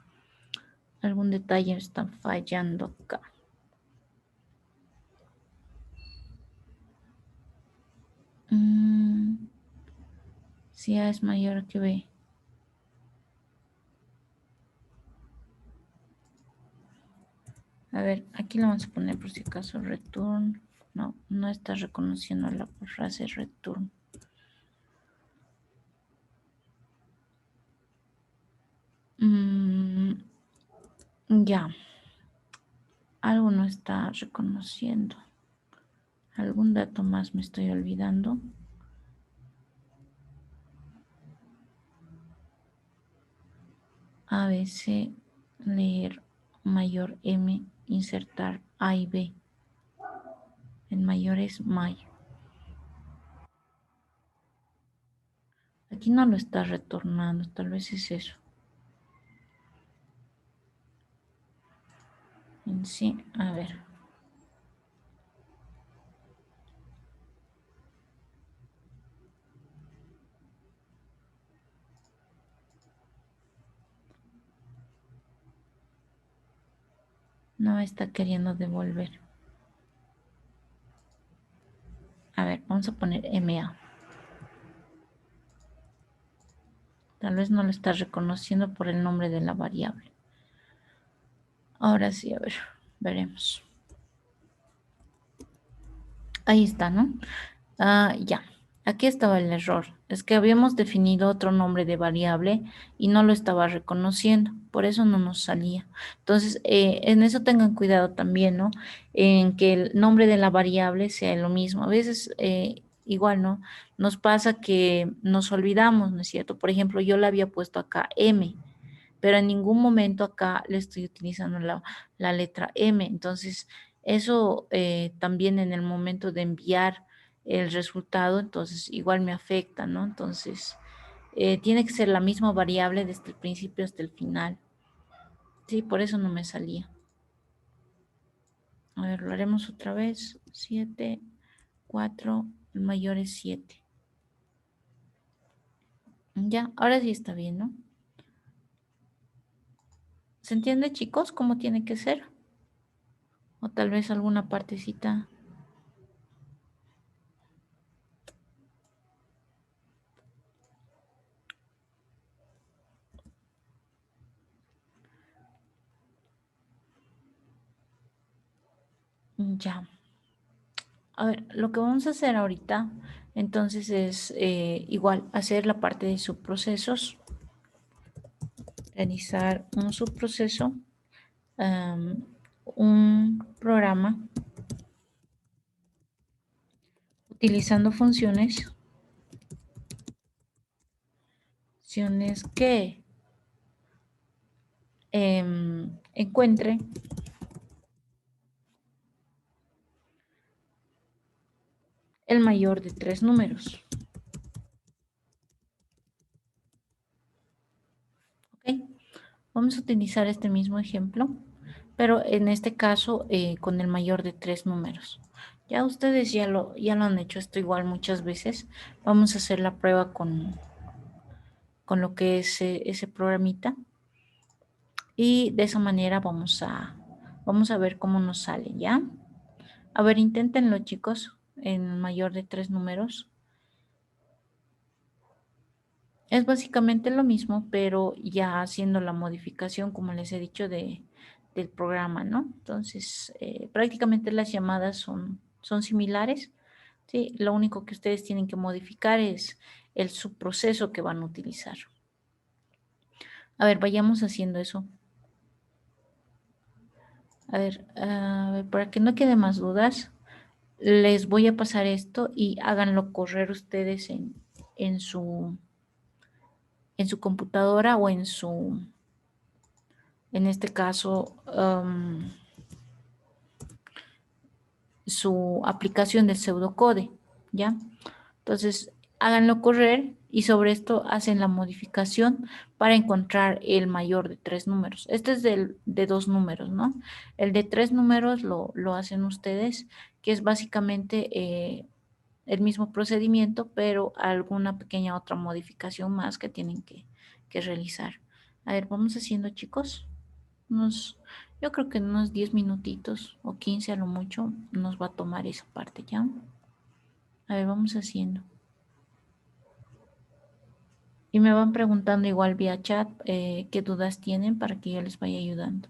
Algún detalle está fallando acá. Si A es mayor que B. A ver, aquí lo vamos a poner por si acaso return. No, no está reconociendo la frase return. Ya. Algo no está reconociendo. Algún dato más me estoy olvidando. ABC, leer mayor M, insertar A y B. El mayor es mayo. Aquí no lo está retornando, tal vez es eso. En sí, a ver. No está queriendo devolver. A ver, vamos a poner MA. Tal vez no lo está reconociendo por el nombre de la variable. Ahora sí, a ver, veremos. Ahí está, ¿no? Ya, aquí estaba el error. Es que habíamos definido otro nombre de variable y no lo estaba reconociendo, por eso no nos salía. Entonces, en eso tengan cuidado también, ¿no? En que el nombre de la variable sea lo mismo. A veces, igual, ¿no? Nos pasa que nos olvidamos, ¿no es cierto? Por ejemplo, yo le había puesto acá M, pero en ningún momento acá le estoy utilizando la letra M. Entonces, eso también en el momento de enviar el resultado, entonces igual me afecta, ¿no? Entonces, tiene que ser la misma variable desde el principio hasta el final. Sí, por eso no me salía. A ver, lo haremos otra vez. 7, 4, el mayor es 7. Ya, ahora sí está bien, ¿no? ¿Se entiende, chicos, cómo tiene que ser? O tal vez alguna partecita. Ya. A ver, lo que vamos a hacer ahorita, entonces es igual hacer la parte de subprocesos, realizar un subproceso, un programa utilizando funciones que encuentre el mayor de 3 números. ¿Ok? Vamos a utilizar este mismo ejemplo, pero en este caso con el mayor de 3 números. Ya ustedes ya lo han hecho esto igual muchas veces. Vamos a hacer la prueba con lo que es ese programita y de esa manera vamos a ver cómo nos sale, ¿ya? A ver, inténtenlo, chicos, en mayor de 3 números. Es básicamente lo mismo, pero ya haciendo la modificación, como les he dicho, del programa, ¿no? Entonces, prácticamente las llamadas son similares, ¿sí? Lo único que ustedes tienen que modificar es el subproceso que van a utilizar. A ver, vayamos haciendo eso. A ver, para que no quede más dudas, les voy a pasar esto y háganlo correr ustedes en su, en su computadora o en este caso, su aplicación del pseudocode, ¿ya? Entonces, háganlo correr y sobre esto hacen la modificación para encontrar el mayor de 3 números. Este es de 2 números, ¿no? El de 3 números lo hacen ustedes, que es básicamente el mismo procedimiento, pero alguna pequeña otra modificación más que tienen que realizar. A ver, vamos haciendo, chicos. Yo creo que en unos 10 minutitos o 15 a lo mucho nos va a tomar esa parte, ¿ya? A ver, vamos haciendo. Y me van preguntando igual vía chat qué dudas tienen para que yo les vaya ayudando.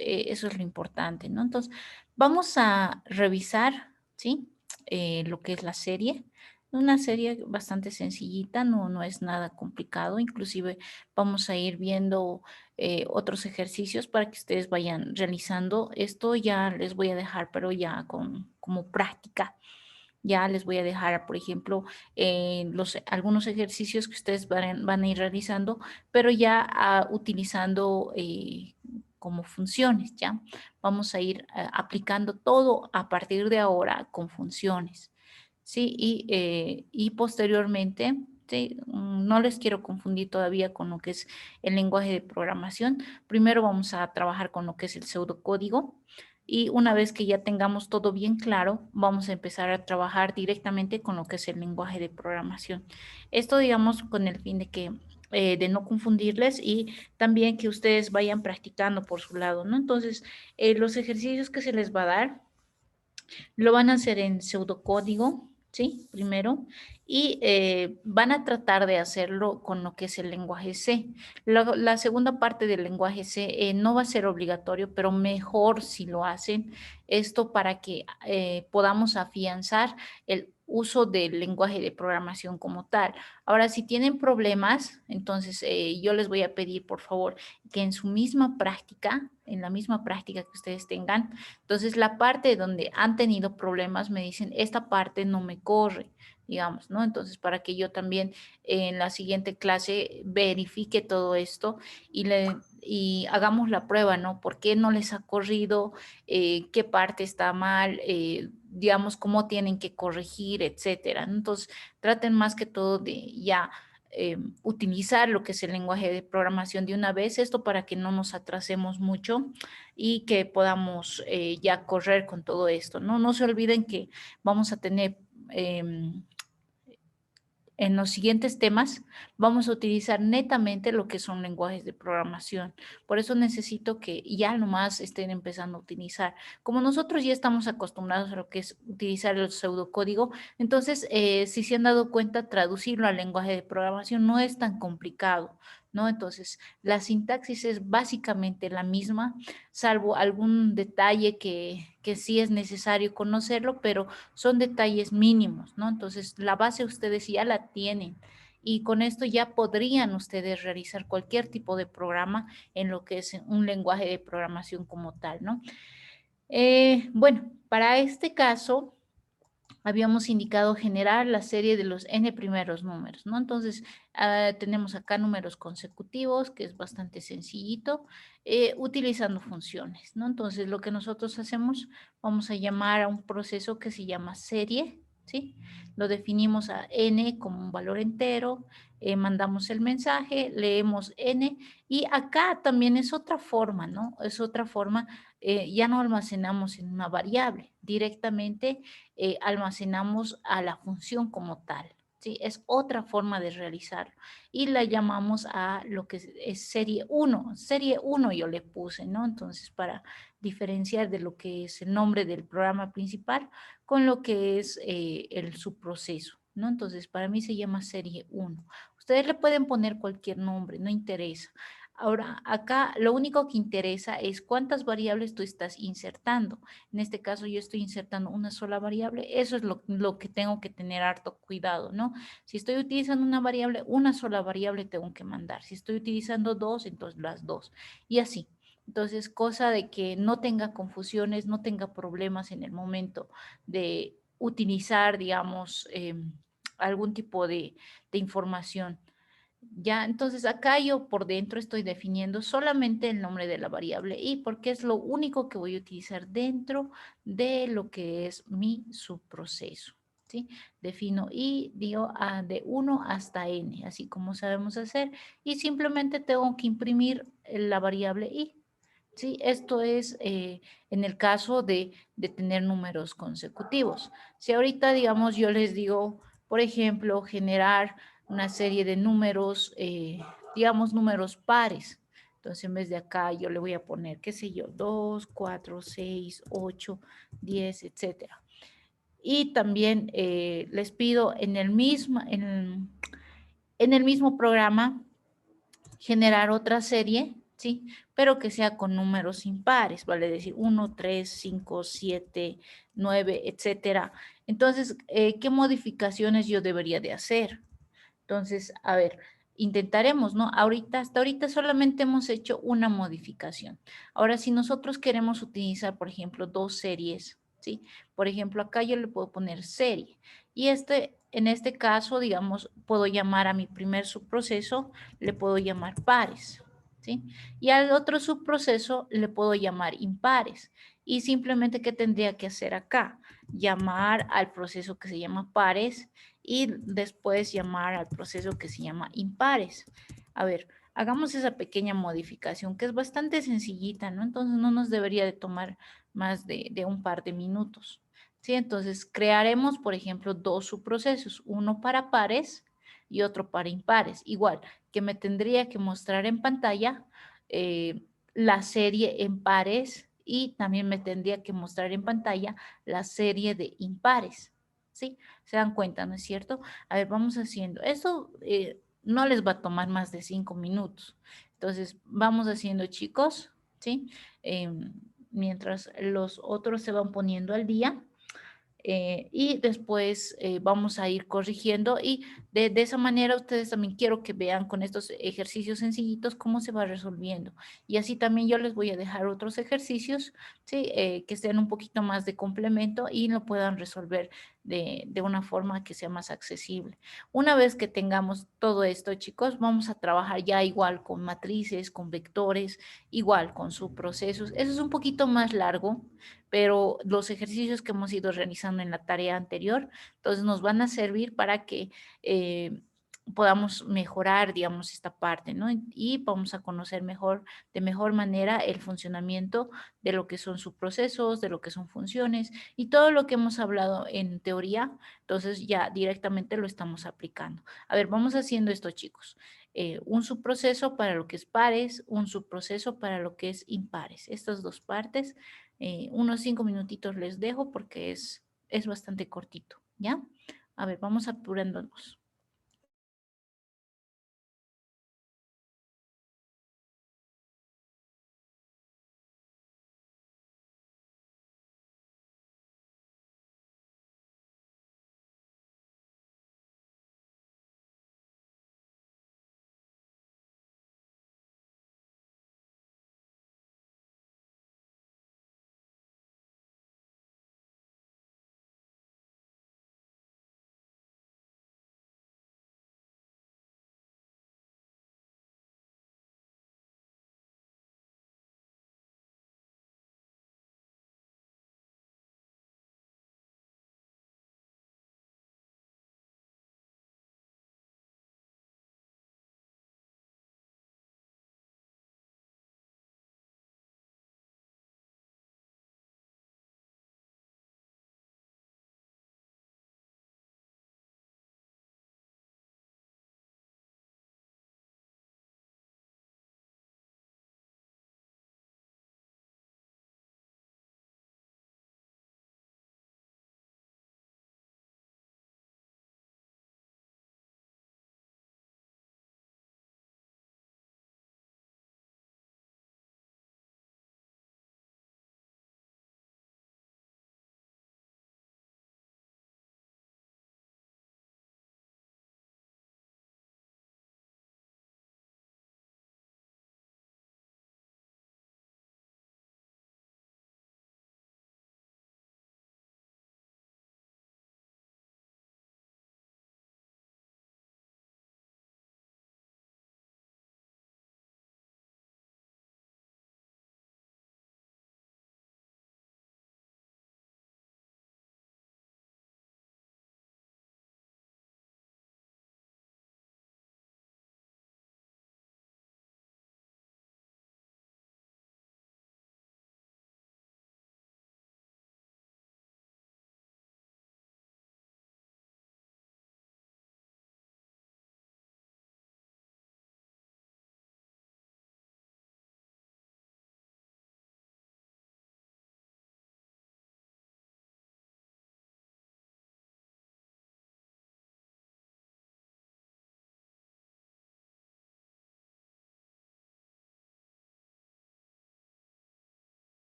eso es lo importante, ¿no? Entonces, vamos a revisar, ¿sí? Lo que es la serie. Una serie bastante sencillita, no es nada complicado. Inclusive vamos a ir viendo otros ejercicios para que ustedes vayan realizando. Esto ya les voy a dejar, pero ya como práctica. Ya les voy a dejar, por ejemplo, algunos ejercicios que ustedes van a ir realizando, pero ya utilizando como funciones, ¿ya? Vamos a ir aplicando todo a partir de ahora con funciones, ¿sí? Y posteriormente, ¿sí? No les quiero confundir todavía con lo que es el lenguaje de programación. Primero vamos a trabajar con lo que es el pseudocódigo. Y una vez que ya tengamos todo bien claro, vamos a empezar a trabajar directamente con lo que es el lenguaje de programación. Esto, digamos, con el fin de que de no confundirles y también que ustedes vayan practicando por su lado, ¿no? Entonces, los ejercicios que se les va a dar lo van a hacer en pseudocódigo, ¿sí? Primero, y van a tratar de hacerlo con lo que es el lenguaje C. La segunda parte del lenguaje C no va a ser obligatorio, pero mejor si lo hacen. Esto para que podamos afianzar el uso del lenguaje de programación como tal. Ahora, si tienen problemas, entonces yo les voy a pedir, por favor, que en su misma práctica, en la misma práctica que ustedes tengan, entonces, la parte donde han tenido problemas, me dicen, esta parte no me corre, digamos, ¿no? Entonces, para que yo también en la siguiente clase verifique todo esto y hagamos la prueba, ¿no? ¿Por qué no les ha corrido? ¿Qué parte está mal? Digamos, cómo tienen que corregir, etcétera, ¿no? Entonces, traten más que todo de ya utilizar lo que es el lenguaje de programación de una vez, esto para que no nos atrasemos mucho y que podamos ya correr con todo esto, ¿no? No se olviden que vamos a tener en los siguientes temas vamos a utilizar netamente lo que son lenguajes de programación. Por eso necesito que ya nomás estén empezando a utilizar. Como nosotros ya estamos acostumbrados a lo que es utilizar el pseudocódigo, entonces si se han dado cuenta, traducirlo al lenguaje de programación no es tan complicado, ¿no? Entonces, la sintaxis es básicamente la misma, salvo algún detalle que sí es necesario conocerlo, pero son detalles mínimos, ¿no? Entonces, la base ustedes ya la tienen y con esto ya podrían ustedes realizar cualquier tipo de programa en lo que es un lenguaje de programación como tal, ¿no? Bueno, para este caso habíamos indicado generar la serie de los n primeros números, ¿no? Entonces, tenemos acá números consecutivos, que es bastante sencillito, utilizando funciones, ¿no? Entonces, lo que nosotros hacemos, vamos a llamar a un proceso que se llama serie, ¿sí? Lo definimos a n como un valor entero, mandamos el mensaje, leemos n, y acá también es otra forma, ¿no? Es otra forma, ya no almacenamos en una variable, directamente almacenamos a la función como tal. ¿Sí? Es otra forma de realizarlo. Y la llamamos a lo que es serie 1. Serie 1 yo le puse, ¿no? Entonces, para diferenciar de lo que es el nombre del programa principal con lo que es el subproceso, ¿no? Entonces, para mí se llama serie 1. Ustedes le pueden poner cualquier nombre, no interesa. Ahora, acá lo único que interesa es cuántas variables tú estás insertando. En este caso yo estoy insertando una sola variable, eso es lo que tengo que tener harto cuidado, ¿no? Si estoy utilizando una variable, una sola variable tengo que mandar. Si estoy utilizando dos, entonces las dos. Y así. Entonces, cosa de que no tenga confusiones, no tenga problemas en el momento de utilizar, digamos, algún tipo de información. Ya, entonces acá yo por dentro estoy definiendo solamente el nombre de la variable y porque es lo único que voy a utilizar dentro de lo que es mi subproceso. ¿Sí? Defino y digo de 1 hasta n, así como sabemos hacer, y simplemente tengo que imprimir la variable i. ¿Sí? Esto es en el caso de tener números consecutivos. Si ahorita, digamos, yo les digo, por ejemplo, generar una serie de números, digamos, números pares. Entonces, en vez de acá, yo le voy a poner, qué sé yo, 2, 4, 6, 8, 10, etcétera. Y también les pido en el mismo programa generar otra serie ¿sí? Pero que sea con números impares, vale decir 1, 3, 5, 7, 9, etcétera. Entonces, ¿qué modificaciones yo debería de hacer? Entonces, a ver, intentaremos, ¿no? Hasta ahorita solamente hemos hecho una modificación. Ahora, si nosotros queremos utilizar, por ejemplo, dos series, ¿sí? Por ejemplo, acá yo le puedo poner serie. Y en este caso, digamos, puedo llamar a mi primer subproceso, le puedo llamar pares, ¿sí? Y al otro subproceso le puedo llamar impares. Y simplemente, ¿qué tendría que hacer acá? Llamar al proceso que se llama pares y después llamar al proceso que se llama impares. A ver, hagamos esa pequeña modificación que es bastante sencillita, ¿no? Entonces no nos debería de tomar más de un par de minutos. ¿Sí? Entonces crearemos, por ejemplo, dos subprocesos, uno para pares y otro para impares. Igual que me tendría que mostrar en pantalla la serie en pares y también me tendría que mostrar en pantalla la serie de impares. ¿Sí? Se dan cuenta, ¿no es cierto? A ver, vamos haciendo. Eso no les va a tomar más de 5 minutos. Entonces, vamos haciendo, chicos, ¿sí? Mientras los otros se van poniendo al día. Y después vamos a ir corrigiendo y de esa manera ustedes también quiero que vean con estos ejercicios sencillitos cómo se va resolviendo. Y así también yo les voy a dejar otros ejercicios, ¿sí? Que sean un poquito más de complemento y lo puedan resolver de una forma que sea más accesible. Una vez que tengamos todo esto, chicos, vamos a trabajar ya igual con matrices, con vectores, igual con subprocesos. Eso es un poquito más largo, pero los ejercicios que hemos ido realizando en la tarea anterior, entonces nos van a servir para que podamos mejorar, digamos, esta parte, ¿no? Y vamos a conocer mejor, de mejor manera el funcionamiento de lo que son subprocesos, de lo que son funciones y todo lo que hemos hablado en teoría, entonces ya directamente lo estamos aplicando. A ver, vamos haciendo esto, chicos. Un subproceso para lo que es pares, un subproceso para lo que es impares. Estas dos partes unos 5 minutitos les dejo porque es bastante cortito, ¿ya? A ver, vamos apurándonos.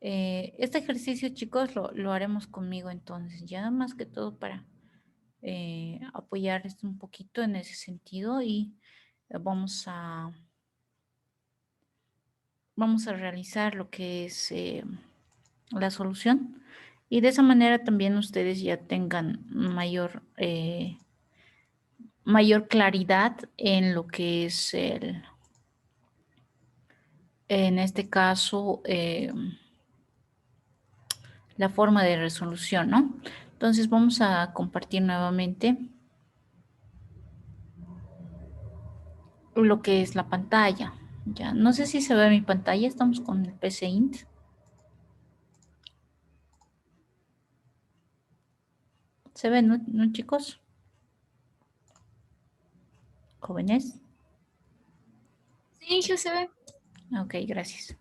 Este ejercicio, chicos, lo haremos conmigo entonces, ya más que todo para apoyarles un poquito en ese sentido y vamos a realizar lo que es la solución y de esa manera también ustedes ya tengan mayor claridad en lo que es en este caso, la forma de resolución, ¿no? Entonces vamos a compartir nuevamente lo que es la pantalla. Ya, no sé si se ve mi pantalla, estamos con el PC Int. ¿Se ven, no, chicos? Jóvenes. Sí, yo se ve. Ok, gracias.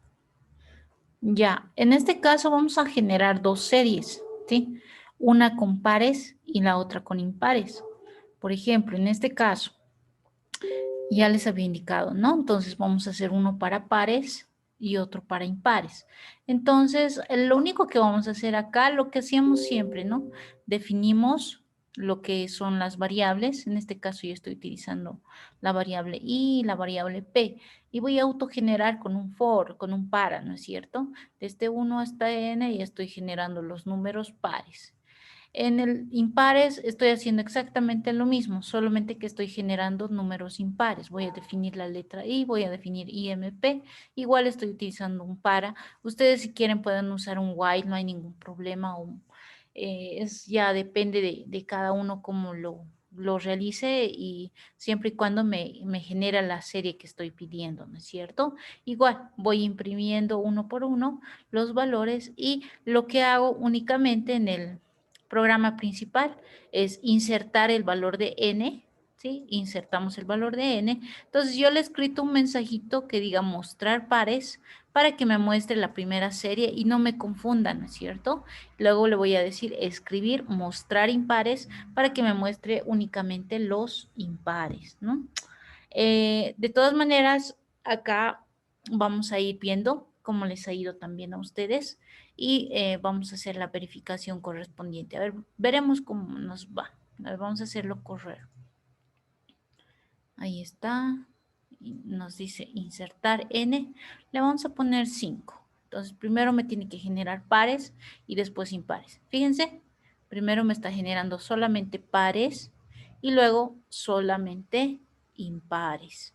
Ya, en este caso vamos a generar dos series, ¿sí? Una con pares y la otra con impares. Por ejemplo, en este caso, ya les había indicado, ¿no? Entonces vamos a hacer uno para pares y otro para impares. Entonces, lo único que vamos a hacer acá, lo que hacíamos siempre, ¿no? Definimos lo que son las variables. En este caso yo estoy utilizando la variable i y la variable p. Y voy a autogenerar con un for, con un para, ¿no es cierto? Desde 1 hasta n y estoy generando los números pares. En el impares estoy haciendo exactamente lo mismo, solamente que estoy generando números impares. Voy a definir la letra I, voy a definir IMP, igual estoy utilizando un para. Ustedes si quieren pueden usar un while, no hay ningún problema. Ya depende de cada uno cómo lo realice y siempre y cuando me genera la serie que estoy pidiendo, ¿no es cierto? Igual voy imprimiendo uno por uno los valores y lo que hago únicamente en el programa principal es insertar el valor de n, ¿sí? Insertamos el valor de n. Entonces yo le he escrito un mensajito que diga mostrar pares para que me muestre la primera serie y no me confundan, ¿no es cierto? Luego le voy a decir escribir mostrar impares para que me muestre únicamente los impares, ¿no? De todas maneras, acá vamos a ir viendo cómo les ha ido también a ustedes y vamos a hacer la verificación correspondiente. A ver, veremos cómo nos va. A ver, vamos a hacerlo correr. Ahí está. Y nos dice insertar n. Le vamos a poner 5. Entonces, primero me tiene que generar pares y después impares. Fíjense, primero me está generando solamente pares y luego solamente impares.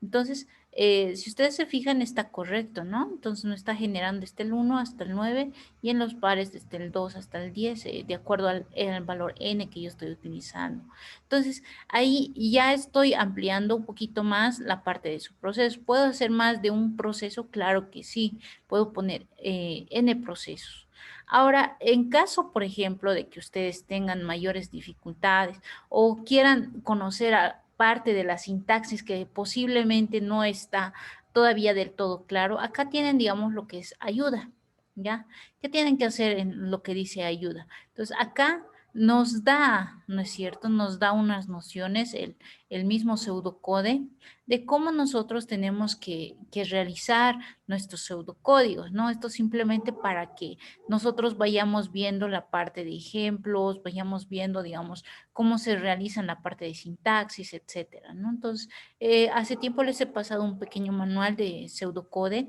Entonces, si ustedes se fijan, está correcto, ¿no? Entonces, me está generando desde el 1 hasta el 9 y en los pares desde el 2 hasta el 10, de acuerdo al valor n que yo estoy utilizando. Entonces, ahí ya estoy ampliando un poquito más la parte de su proceso. ¿Puedo hacer más de un proceso? Claro que sí. Puedo poner n procesos. Ahora, en caso, por ejemplo, de que ustedes tengan mayores dificultades o quieran conocer parte de la sintaxis que posiblemente no está todavía del todo claro, acá tienen, digamos, lo que es ayuda, ¿ya? ¿Qué tienen que hacer en lo que dice ayuda? Entonces, acá nos da, ¿no es cierto? Nos da unas nociones, el mismo pseudocode, de cómo nosotros tenemos que realizar nuestros pseudocódigos, ¿no? Esto simplemente para que nosotros vayamos viendo la parte de ejemplos, vayamos viendo, digamos, cómo se realizan la parte de sintaxis, etcétera, ¿no? Entonces, hace tiempo les he pasado un pequeño manual de pseudocode,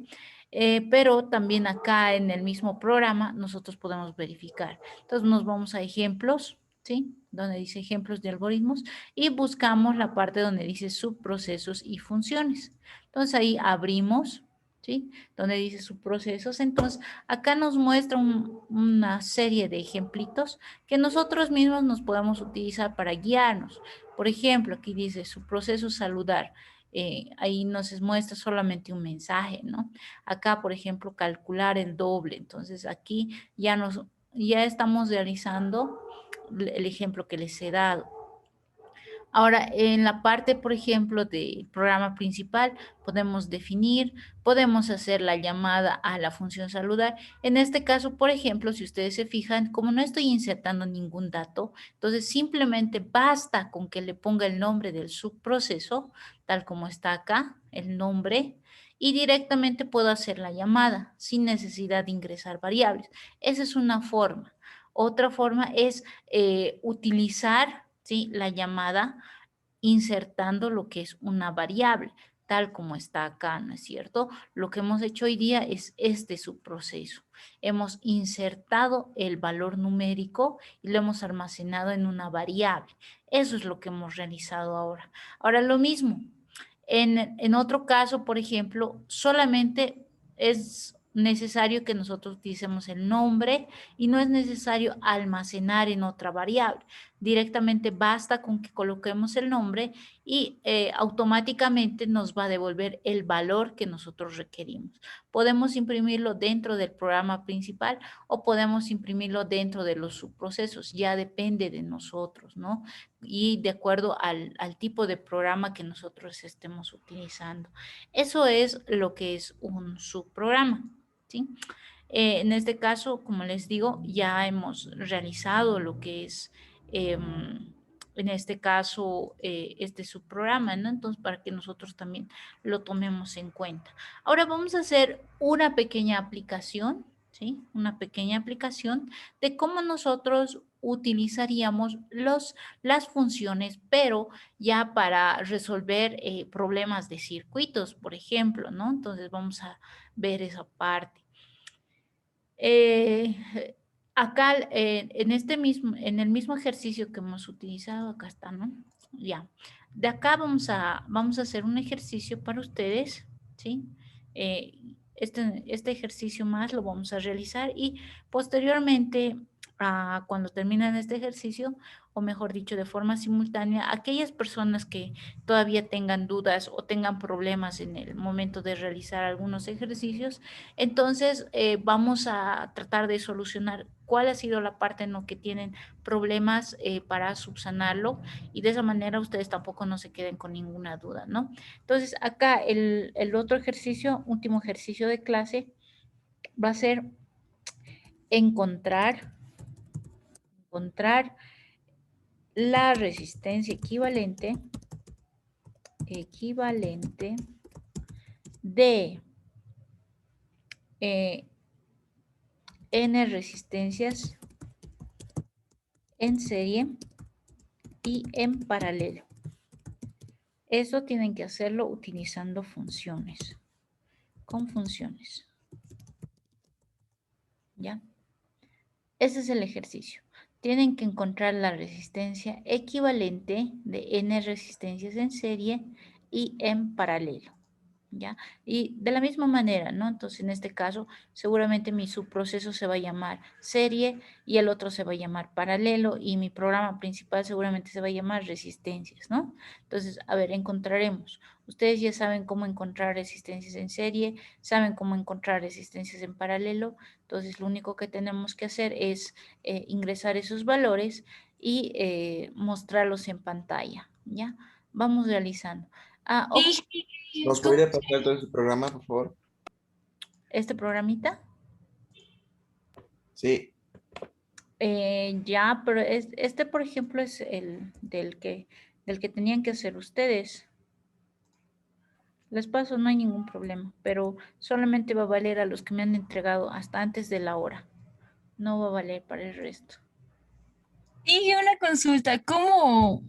pero también acá en el mismo programa nosotros podemos verificar. Entonces nos vamos a ejemplos, ¿sí? Donde dice ejemplos de algoritmos y buscamos la parte donde dice subprocesos y funciones. Entonces ahí abrimos, ¿sí? Donde dice subprocesos. Entonces acá nos muestra una serie de ejemplitos que nosotros mismos nos podemos utilizar para guiarnos. Por ejemplo, aquí dice subproceso saludar. Ahí nos muestra solamente un mensaje, ¿no? Acá, por ejemplo, calcular el doble. Entonces, aquí ya estamos realizando el ejemplo que les he dado. Ahora, en la parte, por ejemplo, del programa principal, podemos definir, podemos hacer la llamada a la función saludar. En este caso, por ejemplo, si ustedes se fijan, como no estoy insertando ningún dato, entonces simplemente basta con que le ponga el nombre del subproceso, tal como está acá, el nombre, y directamente puedo hacer la llamada sin necesidad de ingresar variables. Esa es una forma. Otra forma es utilizar, ¿sí?, la llamada insertando lo que es una variable, tal como está acá, ¿no es cierto? Lo que hemos hecho hoy día es este subproceso. Hemos insertado el valor numérico y lo hemos almacenado en una variable. Eso es lo que hemos realizado ahora. Ahora, lo mismo. En otro caso, por ejemplo, solamente es necesario que nosotros utilicemos el nombre y no es necesario almacenar en otra variable. Directamente basta con que coloquemos el nombre y automáticamente nos va a devolver el valor que nosotros requerimos. Podemos imprimirlo dentro del programa principal o podemos imprimirlo dentro de los subprocesos. Ya depende de nosotros, ¿no? Y de acuerdo al tipo de programa que nosotros estemos utilizando. Eso es lo que es un subprograma, ¿sí? En este caso, como les digo, ya hemos realizado lo que es, en este caso, este subprograma, ¿no? Entonces, para que nosotros también lo tomemos en cuenta. Ahora vamos a hacer una pequeña aplicación, ¿sí? Una pequeña aplicación de cómo nosotros utilizaríamos las funciones, pero ya para resolver problemas de circuitos, por ejemplo, ¿no? Entonces vamos a ver esa parte. Acá en el mismo ejercicio que hemos utilizado, acá está, ¿no? Ya. De acá vamos a hacer un ejercicio para ustedes, ¿sí? Este ejercicio más lo vamos a realizar y posteriormente, cuando terminen este ejercicio, o mejor dicho, de forma simultánea, aquellas personas que todavía tengan dudas o tengan problemas en el momento de realizar algunos ejercicios, entonces vamos a tratar de solucionar cuál ha sido la parte en la que tienen problemas para subsanarlo y de esa manera ustedes tampoco no se queden con ninguna duda, ¿no? Entonces acá el otro ejercicio, último ejercicio de clase, va a ser encontrar la resistencia equivalente de n resistencias en serie y en paralelo. Eso tienen que hacerlo utilizando funciones, con funciones. ¿Ya? Ese es el ejercicio. Tienen que encontrar la resistencia equivalente de n resistencias en serie y en paralelo. ¿Ya? Y de la misma manera, ¿no? Entonces, en este caso, seguramente mi subproceso se va a llamar serie y el otro se va a llamar paralelo y mi programa principal seguramente se va a llamar resistencias, ¿no? Entonces, a ver, encontraremos. Ustedes ya saben cómo encontrar resistencias en serie, saben cómo encontrar resistencias en paralelo, entonces lo único que tenemos que hacer es ingresar esos valores y mostrarlos en pantalla, ¿ya? Vamos realizando. Ojo, ¿Nos podría pasar todo su programa, por favor? este programita. Sí. Ya, pero este, por ejemplo, es el del que tenían que hacer ustedes. Les paso, no hay ningún problema, pero solamente va a valer a los que me han entregado hasta antes de la hora. No va a valer para el resto. Y una consulta, ¿cómo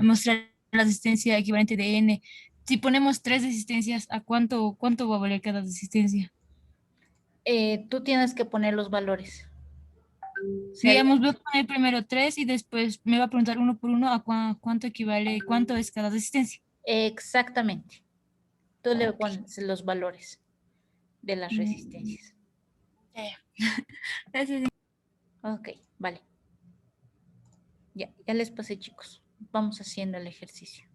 mostrar la resistencia equivalente de n? Si ponemos 3 resistencias, ¿a cuánto va a valer cada resistencia? Tú tienes que poner los valores. Digamos, voy a poner primero 3 y después me va a preguntar uno por uno a cuánto equivale, cuánto es cada resistencia. Exactamente. Tú le Ok. pones los valores de las resistencias. Ya. Gracias. Ok, vale. Ya les pasé, chicos. Vamos haciendo el ejercicio.